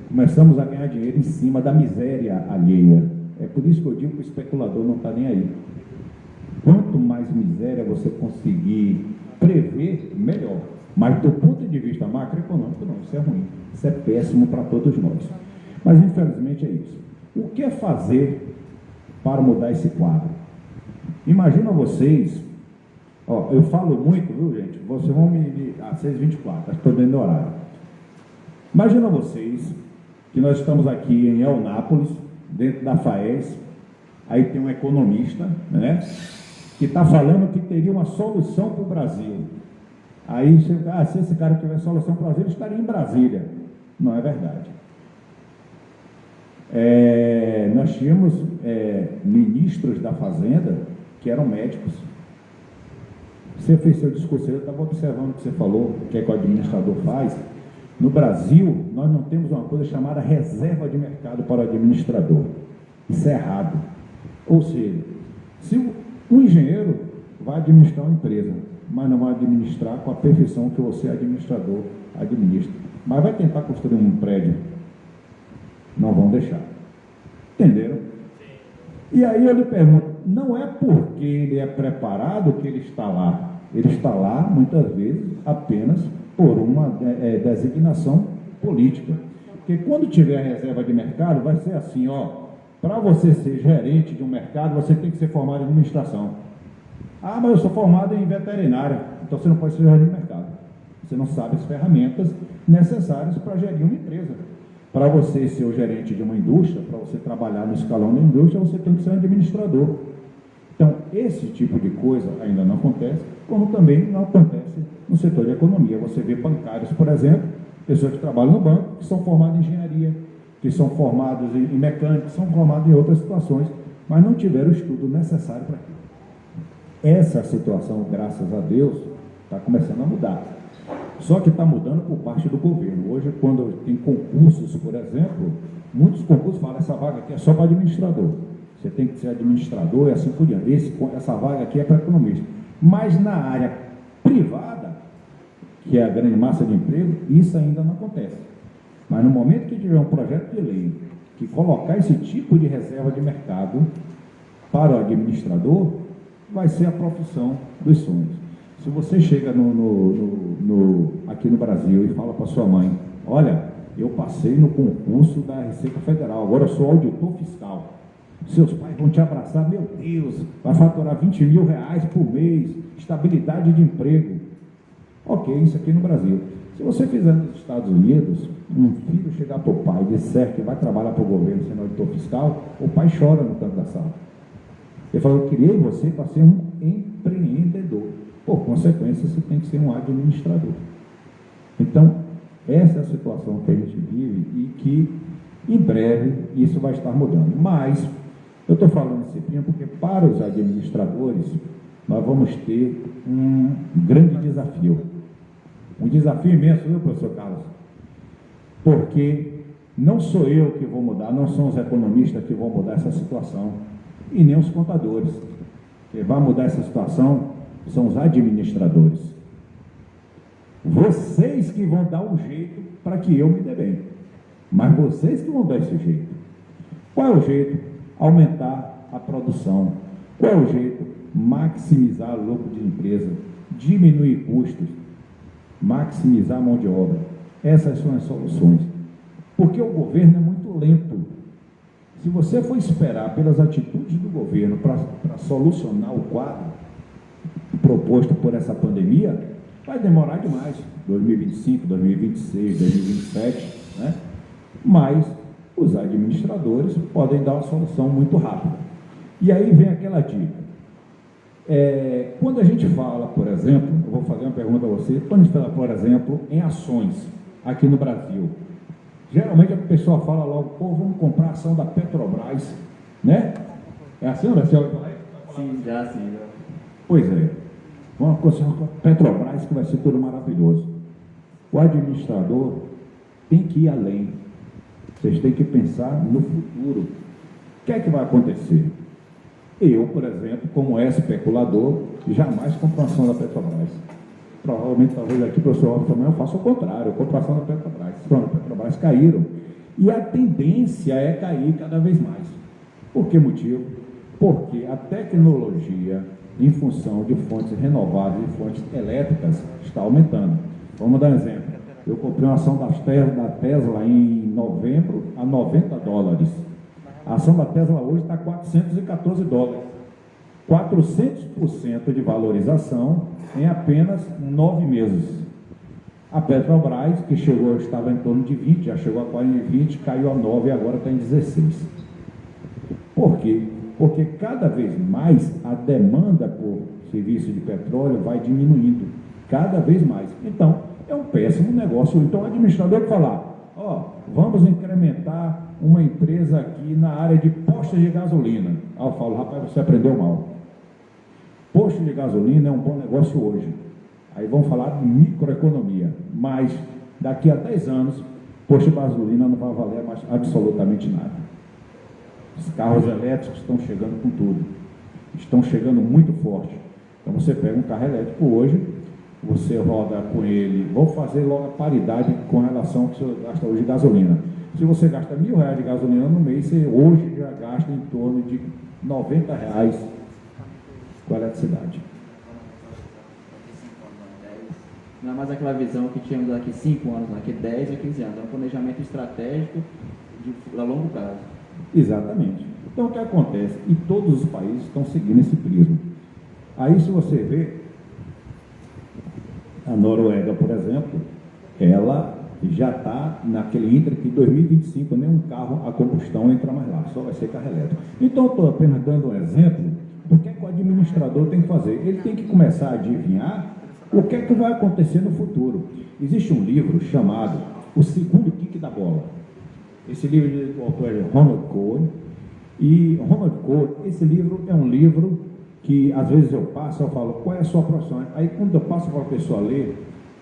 começamos a ganhar dinheiro em cima da miséria alheia. É por isso que eu digo que o especulador não está nem aí. Quanto mais miséria você conseguir prever, melhor. Mas do ponto de vista macroeconômico, não, isso é ruim. Isso é péssimo para todos nós. Mas, infelizmente, é isso. O que é fazer para mudar esse quadro? Imagina vocês, ó, eu falo muito, viu, gente? Vocês vão às 6h24, estou dentro do horário. Imagina vocês que nós estamos aqui em Eunápolis, dentro da FAES, aí tem um economista, né, que está falando que teria uma solução para o Brasil. Aí, se esse cara tivesse solução para o Brasil, ele estaria em Brasília. Não é verdade. Nós tínhamos ministros da Fazenda que eram médicos. Você fez seu discurso, eu estava observando o que você falou, o que é que o administrador faz. No Brasil, nós não temos uma coisa chamada reserva de mercado para o administrador. Isso é errado. Ou seja, se um engenheiro vai administrar uma empresa, mas não vai administrar com a perfeição que você, administrador, administra, mas vai tentar construir um prédio, não vão deixar. Entenderam? E aí eu lhe pergunto, não é porque ele é preparado que ele está lá. Ele está lá, muitas vezes, apenas por uma designação política. Porque quando tiver a reserva de mercado, vai ser assim, ó, para você ser gerente de um mercado, você tem que ser formado em administração. Ah, mas eu sou formado em veterinária, então você não pode ser gerente de mercado. Você não sabe as ferramentas necessárias para gerir uma empresa. Para você ser o gerente de uma indústria, para você trabalhar no escalão da indústria, você tem que ser um administrador. Então, esse tipo de coisa ainda não acontece, como também não acontece no setor de economia. Você vê bancários, por exemplo, pessoas que trabalham no banco, que são formadas em engenharia, que são formados em mecânica, que são formados em outras situações, mas não tiveram o estudo necessário para aquilo. Essa situação, graças a Deus, está começando a mudar. Só que está mudando por parte do governo. Hoje, quando tem concursos, por exemplo, muitos concursos falam, essa vaga aqui é só para administrador. Você tem que ser administrador e assim por diante. Essa vaga aqui é para economista. Mas na área privada, que é a grande massa de emprego, isso ainda não acontece. Mas no momento que tiver um projeto de lei que colocar esse tipo de reserva de mercado para o administrador, vai ser a profissão dos sonhos. Se você chega aqui no Brasil e fala para sua mãe, olha, eu passei no concurso da Receita Federal, agora eu sou auditor fiscal. Seus pais vão te abraçar, meu Deus, vai faturar 20 mil reais por mês, estabilidade de emprego. Ok, isso aqui no Brasil. Se você fizer nos Estados Unidos, um filho chegar para o pai e disser que vai trabalhar para o governo sendo auditor fiscal, o pai chora no canto da sala. Ele fala, eu criei você para ser um empreendedor. Por consequência, você tem que ser um administrador. Então, essa é a situação que a gente vive e que, em breve, isso vai estar mudando. Mas, eu estou falando isso porque para os administradores, nós vamos ter um grande desafio. Um desafio imenso, viu, professor Carlos? Porque não sou eu que vou mudar, não são os economistas que vão mudar essa situação, e nem os contadores. Quem vai mudar essa situação são os administradores. Vocês que vão dar um jeito para que eu me dê bem. Mas vocês que vão dar esse jeito. Qual é o jeito? Aumentar a produção. Qual é o jeito? Maximizar o lucro de empresa, diminuir custos, maximizar a mão de obra. Essas são as soluções. Porque o governo é muito lento. Se você for esperar pelas atitudes do governo para solucionar o quadro proposto por essa pandemia, vai demorar demais. 2025, 2026, 2027, né? Mas os administradores podem dar uma solução muito rápida. E aí vem aquela dica. Quando a gente fala, por exemplo, eu vou fazer uma pergunta a você, quando a gente fala, por exemplo, em ações aqui no Brasil, geralmente a pessoa fala logo, pô, vamos comprar ação da Petrobras, né? É assim, não é? Sim, já sim. Já. Pois é. Vamos com a Petrobras que vai ser tudo maravilhoso. O administrador tem que ir além. Vocês têm que pensar no futuro. O que é que vai acontecer? Eu, por exemplo, como especulador, jamais compro ação da Petrobras. Provavelmente, talvez aqui, professor, também eu faço o contrário, eu compro ação da Petrobras. Quando a Petrobras caíram, e a tendência é cair cada vez mais. Por que motivo? Porque a tecnologia, em função de fontes renováveis e fontes elétricas, está aumentando. Vamos dar um exemplo. Eu comprei uma ação da Tesla em novembro a $90. A ação da Tesla hoje está a $414. 400% de valorização em apenas 9 meses. A Petrobras, que estava em torno de 20, já chegou a quase 20, caiu a 9 e agora está em 16. Por quê? Porque cada vez mais a demanda por serviço de petróleo vai diminuindo, cada vez mais. Então, é um péssimo negócio. Então, o administrador falar, vamos incrementar uma empresa aqui na área de postos de gasolina. Aí eu falo, rapaz, você aprendeu mal. Posto de gasolina é um bom negócio hoje. Aí vamos falar de microeconomia, mas daqui a 10 anos, posto de gasolina não vai valer mais absolutamente nada. Os carros elétricos estão chegando com tudo, estão chegando muito forte. Então você pega um carro elétrico hoje, você roda com ele, vou fazer logo a paridade com relação ao que você gasta hoje de gasolina. Se você gasta R$1.000 de gasolina no mês, você hoje já gasta em torno de R$90 com a eletricidade. Não é mais aquela visão que tínhamos daqui 5 anos, daqui 10 a 15 anos. É um planejamento estratégico a longo prazo. Exatamente. Então, o que acontece? E todos os países estão seguindo esse prisma. Aí, se você vê, a Noruega, por exemplo, ela já está naquele ínter que em 2025 nenhum carro a combustão entra mais lá, só vai ser carro elétrico. Então, eu estou apenas dando um exemplo do que é que o administrador tem que fazer. Ele tem que começar a adivinhar o que é que vai acontecer no futuro. Existe um livro chamado O Segundo Kick da Bola. Esse livro do autor é Ronald Cohen. E Ronald Cohen, esse livro é um livro que às vezes eu passo, eu falo, qual é a sua profissão? Aí quando eu passo para a pessoa ler,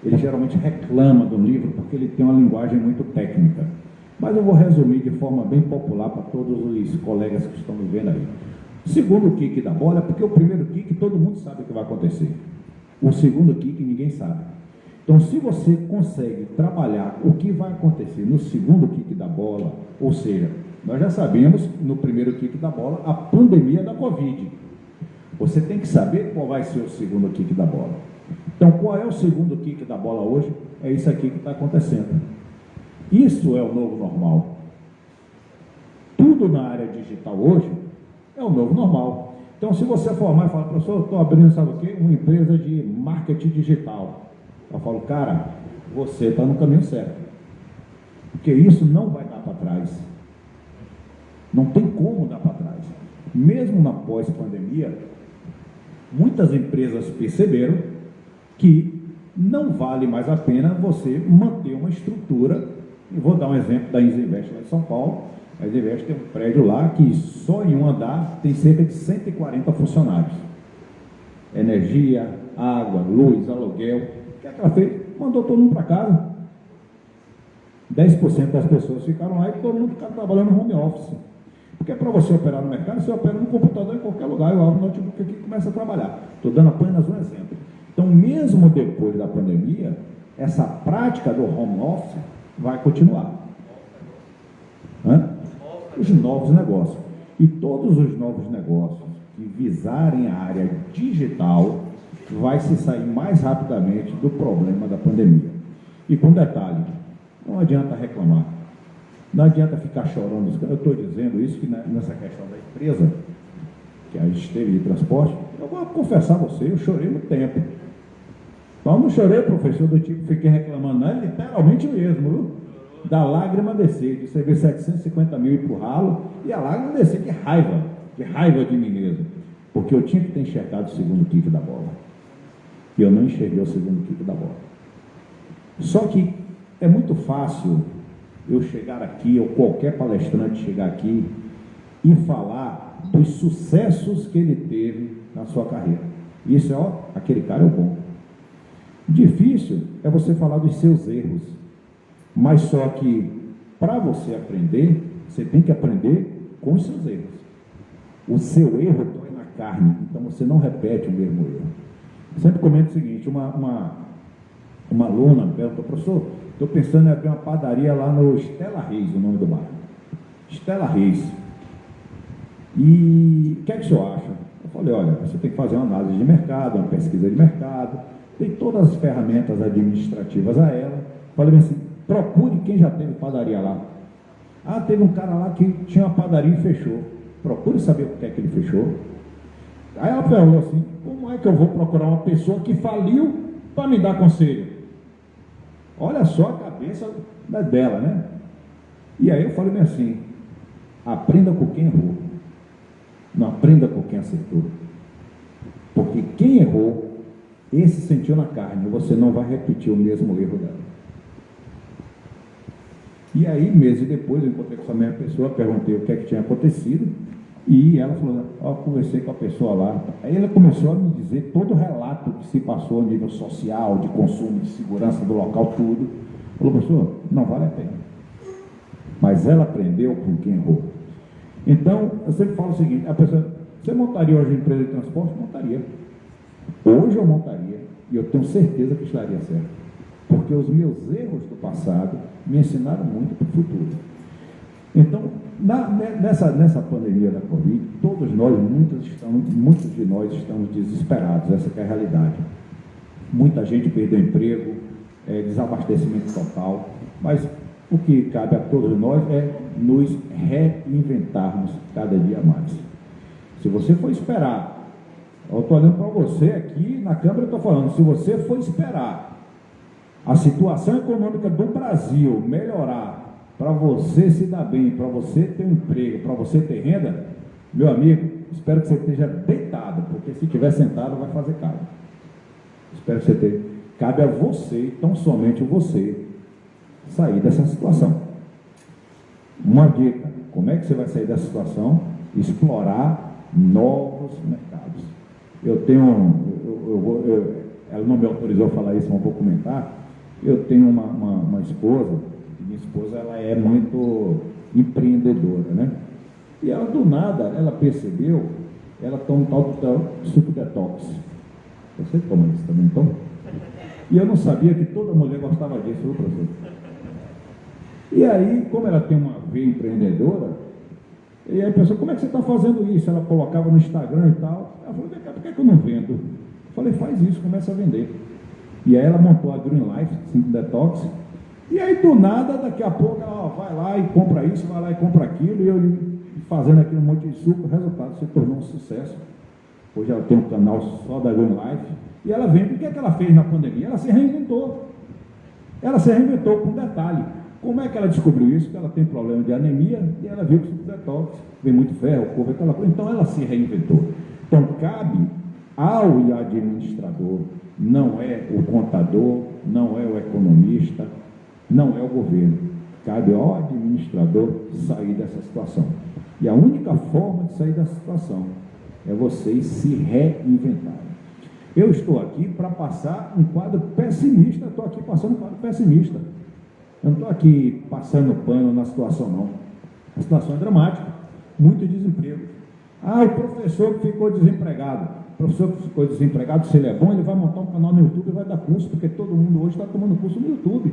ele geralmente reclama do livro porque ele tem uma linguagem muito técnica. Mas eu vou resumir de forma bem popular para todos os colegas que estão me vendo aí. O segundo kick da bola é porque o primeiro kick todo mundo sabe o que vai acontecer. O segundo kick ninguém sabe. Então, se você consegue trabalhar o que vai acontecer no segundo kick da bola, ou seja, nós já sabemos no primeiro kick da bola a pandemia da Covid. Você tem que saber qual vai ser o segundo kick da bola. Então, qual é o segundo kick da bola hoje? É isso aqui que está acontecendo. Isso é o novo normal. Tudo na área digital hoje é o novo normal. Então, se você formar e falar, professor, eu estou abrindo, sabe o quê? Uma empresa de marketing digital. Eu falo, cara, você está no caminho certo. Porque isso não vai dar para trás. Não tem como dar para trás. Mesmo na pós-pandemia, muitas empresas perceberam que não vale mais a pena você manter uma estrutura. Eu vou dar um exemplo da Isinvest lá em São Paulo. A Isinvest tem um prédio lá que só em um andar tem cerca de 140 funcionários. Energia, água, luz, aluguel. O que é que ela fez? Mandou todo mundo para casa. 10% das pessoas ficaram lá e todo mundo fica trabalhando no home office. Porque para você operar no mercado, você opera no computador em qualquer lugar. Eu abro o notebook aqui e começo a trabalhar. Estou dando apenas um exemplo. Então, mesmo depois da pandemia, essa prática do home office vai continuar. Os novos negócios. E todos os novos negócios que visarem a área digital vai se sair mais rapidamente do problema da pandemia. E com detalhe, não adianta reclamar. Não adianta ficar chorando. Eu estou dizendo isso que nessa questão da empresa, que a gente teve de transporte, eu vou confessar a você, eu chorei muito tempo. Mas não chorei, professor, do tipo, fiquei reclamando, não, é literalmente mesmo, viu? Da lágrima descer, de você ver 750 mil ir para o ralo, e a lágrima descer de raiva de mim mesmo. Porque eu tinha que ter enxergado o segundo kick da bola. E eu não enxerguei o segundo kick da bola. Só que é muito fácil eu chegar aqui, ou qualquer palestrante chegar aqui e falar dos sucessos que ele teve na sua carreira. Isso é, aquele cara é o bom. Difícil é você falar dos seus erros. Mas só que, para você aprender, você tem que aprender com os seus erros. O seu erro dói na carne, então você não repete o mesmo erro. Eu sempre comento o seguinte, uma aluna me perguntou, professor, estou pensando em abrir uma padaria lá no Stella Reis, o nome do bairro. Stella Reis. E o que é que o senhor acha? Eu falei, olha, você tem que fazer uma análise de mercado, uma pesquisa de mercado, tem todas as ferramentas administrativas a ela. Falei assim, procure quem já teve padaria lá. Ah, teve um cara lá que tinha uma padaria e fechou. Procure saber por que é que ele fechou. Aí ela perguntou assim, como é que eu vou procurar uma pessoa que faliu para me dar conselho? Olha só a cabeça dela, né? E aí eu falei assim, aprenda com quem errou, não aprenda com quem acertou. Porque quem errou, esse sentiu na carne, você não vai repetir o mesmo erro dela. E aí, meses depois, eu encontrei com essa mesma pessoa, perguntei o que é que tinha acontecido, e ela falou, ó, conversei com a pessoa lá. Aí ela começou a me dizer todo o relato que se passou a nível social, de consumo, de segurança do local, tudo. Falou, professor, não vale a pena. Mas ela aprendeu com quem errou. Então, eu sempre falo o seguinte, a pessoa, você montaria hoje empresa de transporte? Montaria. Hoje eu montaria, e eu tenho certeza que estaria certo. Porque os meus erros do passado me ensinaram muito para o futuro. Então, nessa pandemia da Covid, todos nós, muitos de nós estamos desesperados, essa que é a realidade. Muita gente perdeu emprego, desabastecimento total, mas o que cabe a todos nós é nos reinventarmos cada dia mais. Se você for esperar, eu estou olhando para você aqui, na câmera eu estou falando, se você for esperar a situação econômica do Brasil melhorar para você se dar bem, para você ter um emprego, para você ter renda, meu amigo, espero que você esteja deitado, porque se estiver sentado vai fazer caro. Espero que você esteja. Cabe a você, tão somente você, sair dessa situação. Uma dica, como é que você vai sair dessa situação? Explorar novos mercados. Ela não me autorizou a falar isso, mas vou comentar. Eu tenho uma esposa, e minha esposa ela é muito empreendedora, né? E ela, do nada, ela percebeu, ela toma um tal de suco detox. Você toma isso também, toma? E eu não sabia que toda mulher gostava disso, viu, professor? E aí, como ela tem uma veia empreendedora, e aí a pessoa, como é que você está fazendo isso? Ela colocava no Instagram e tal. Ela falou, por que eu não vendo? Eu falei, faz isso, começa a vender. E aí ela montou a Green Life, 5 Detox, e aí do nada, daqui a pouco ela vai lá e compra isso, vai lá e compra aquilo, e eu fazendo aquele monte de suco, o resultado se tornou um sucesso. Hoje ela tem um canal só da Green Life, e ela vende. O que é que ela fez na pandemia? Ela se reinventou. Ela se reinventou com um detalhe. Como é que ela descobriu isso? Que ela tem problema de anemia, e ela viu que o suco detox vem muito ferro, couve, aquela coisa. Então ela se reinventou. Então cabe ao administrador, não é o contador, não é o economista, não é o governo. Cabe ao administrador sair dessa situação. E a única forma de sair dessa situação é vocês se reinventarem. Eu estou aqui para passar um quadro pessimista, estou aqui passando um quadro pessimista. Eu não estou aqui passando pano na situação, não. A situação é dramática, muito desemprego. Ah, o professor que ficou desempregado. O professor que ficou desempregado, se ele é bom, ele vai montar um canal no YouTube e vai dar curso, porque todo mundo hoje está tomando curso no YouTube.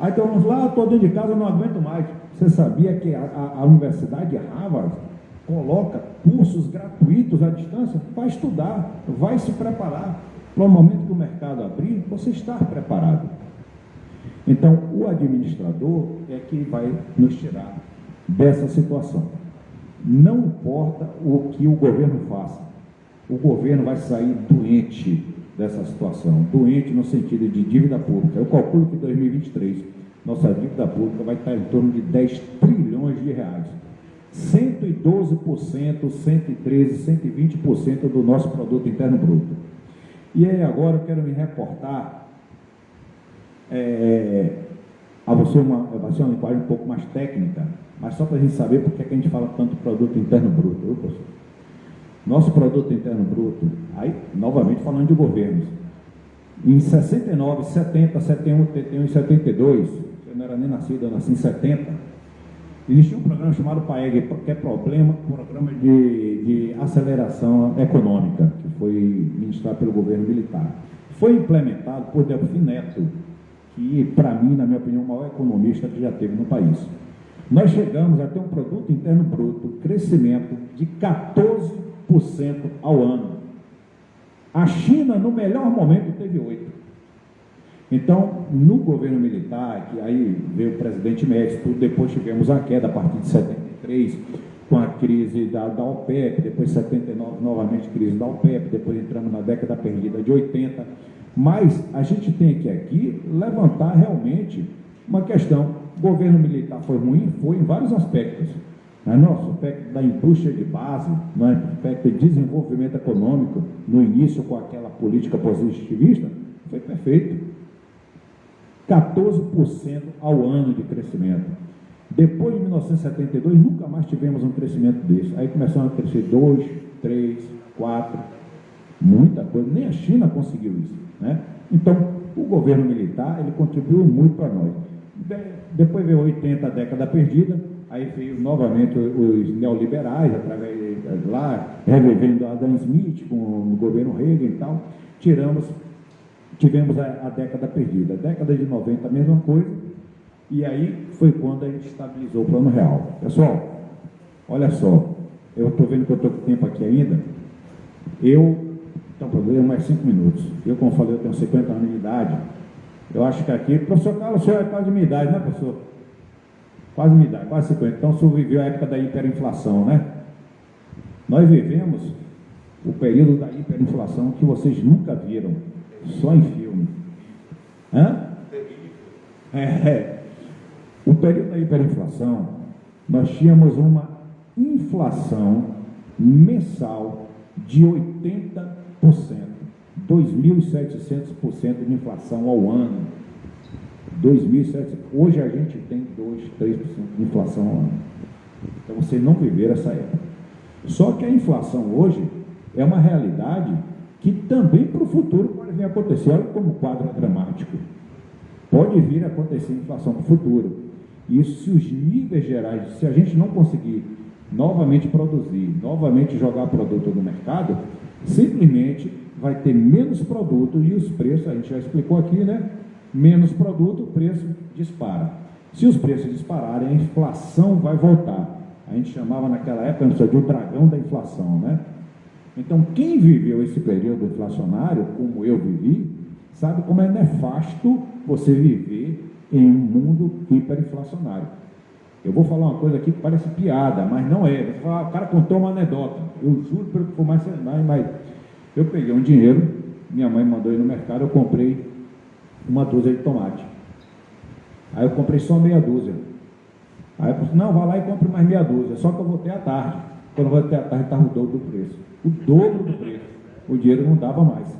Aí então vamos lá, estou dentro de casa, eu não aguento mais. Você sabia que a Universidade de Harvard coloca cursos gratuitos à distância? Vai estudar, vai se preparar. Para o momento que o mercado abrir, você estar preparado. Então, o administrador é que vai nos tirar dessa situação. Não importa o que o governo faça, o governo vai sair doente dessa situação, doente no sentido de dívida pública. Eu calculo que em 2023, nossa dívida pública vai estar em torno de 10 trilhões de reais. 112%, 113%, 120% do nosso produto interno bruto. E aí agora eu quero me reportar vai ser uma linguagem um pouco mais técnica, mas só para a gente saber por que a gente fala tanto produto interno bruto, viu, professor? Nosso produto interno bruto, aí, novamente falando de governos, em 69, 70, 71, 71 e 72, eu não era nem nascido, eu nasci em 70, existia um programa chamado PAEG, que é Programa de Aceleração Econômica, que foi ministrado pelo governo militar. Foi implementado por Delfim Neto, que, para mim, na minha opinião, o maior economista que já teve no país. Nós chegamos a ter um produto interno bruto, crescimento de 14% ao ano. A China, no melhor momento, teve 8%. Então, no governo militar, que aí veio o presidente Médici, depois tivemos a queda a partir de 73, com a crise da OPEP, depois 79, novamente crise da OPEP, depois entramos na década perdida de 80, mas a gente tem que aqui levantar realmente uma questão. O governo militar foi ruim? Foi em vários aspectos. Nosso aspecto da indústria de base, aspecto de desenvolvimento econômico, no início com aquela política positivista, foi perfeito. 14% ao ano de crescimento. Depois de 1972, nunca mais tivemos um crescimento desse. Aí começamos a crescer 2, 3, 4, muita coisa. Nem a China conseguiu isso, né? Então, o governo militar, ele contribuiu muito para nós. Depois veio 80, a década perdida, aí veio novamente os neoliberais, através lá, revivendo Adam Smith com o governo Reagan e tal, tivemos a década perdida. A década de 90, a mesma coisa, e aí foi quando a gente estabilizou o Plano Real. Pessoal, olha só, eu estou vendo que eu estou com tempo aqui ainda, então, problema mais 5 minutos. Eu, como falei, eu tenho 50 anos de idade. Eu acho que aqui, professor Carlos, o senhor é quase de minha idade, né, professor? Quase minha idade, quase 50. Então, o senhor viveu a época da hiperinflação, né? Nós vivemos o período da hiperinflação que vocês nunca viram, só em filme. O período da hiperinflação, nós tínhamos uma inflação mensal de 80%, 2.700% de inflação ao ano. 2.700%. Hoje a gente tem 2, 3% de inflação ao ano. Então vocês não viveram essa época. Só que a inflação hoje é uma realidade que também para o futuro pode vir a acontecer. Olha como o quadro é dramático. Pode vir a acontecer inflação para o futuro. Isso se os níveis gerais, se a gente não conseguir novamente produzir, novamente jogar produto no mercado, simplesmente vai ter menos produto e os preços, a gente já explicou aqui, né? Menos produto, o preço dispara. Se os preços dispararem, a inflação vai voltar. A gente chamava naquela época de o dragão da inflação, né? Então, quem viveu esse período inflacionário, como eu vivi, sabe como é nefasto você viver em um mundo hiperinflacionário. Eu vou falar uma coisa aqui que parece piada, mas não é. Você fala, o cara contou uma anedota. Eu juro pelo que for mais, eu peguei um dinheiro, minha mãe mandou ir no mercado, eu comprei uma dúzia de tomate. Aí eu comprei só meia dúzia. Aí eu falei, não, vá lá e compre mais meia dúzia, só que eu voltei à tarde. Quando eu voltei à tarde, estava o dobro do preço. O dobro do preço. O dinheiro não dava mais.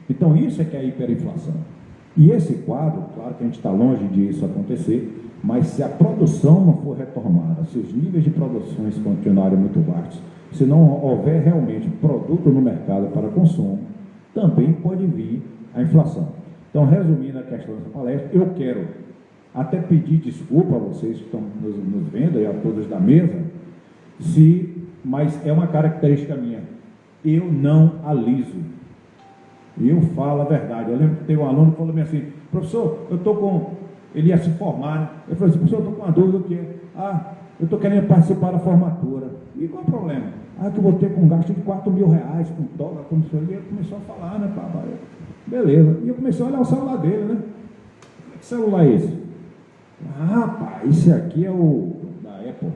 Então, isso é que é a hiperinflação. E esse quadro, claro que a gente está longe disso acontecer, mas se a produção não for retomada, se os níveis de produções continuarem muito baixos, se não houver realmente produto no mercado para consumo, também pode vir a inflação. Então, resumindo a questão dessa palestra, eu quero até pedir desculpa a vocês que estão nos vendo e a todos da mesa, mas é uma característica minha. Eu não aliso. Eu falo a verdade. Eu lembro que tem um aluno que falou assim, professor, eu estou com... Ele ia se formar, né? Eu falei assim, professor, eu estou com uma dúvida que é, eu estou querendo participar da formatura. E qual é o problema? Que eu vou ter com um gasto de R$4.000, com toga, com isso ali. Ele começou a falar, né, papai? Beleza. E eu comecei a olhar o celular dele, né? Que celular é esse? Rapaz, esse aqui é o da Apple.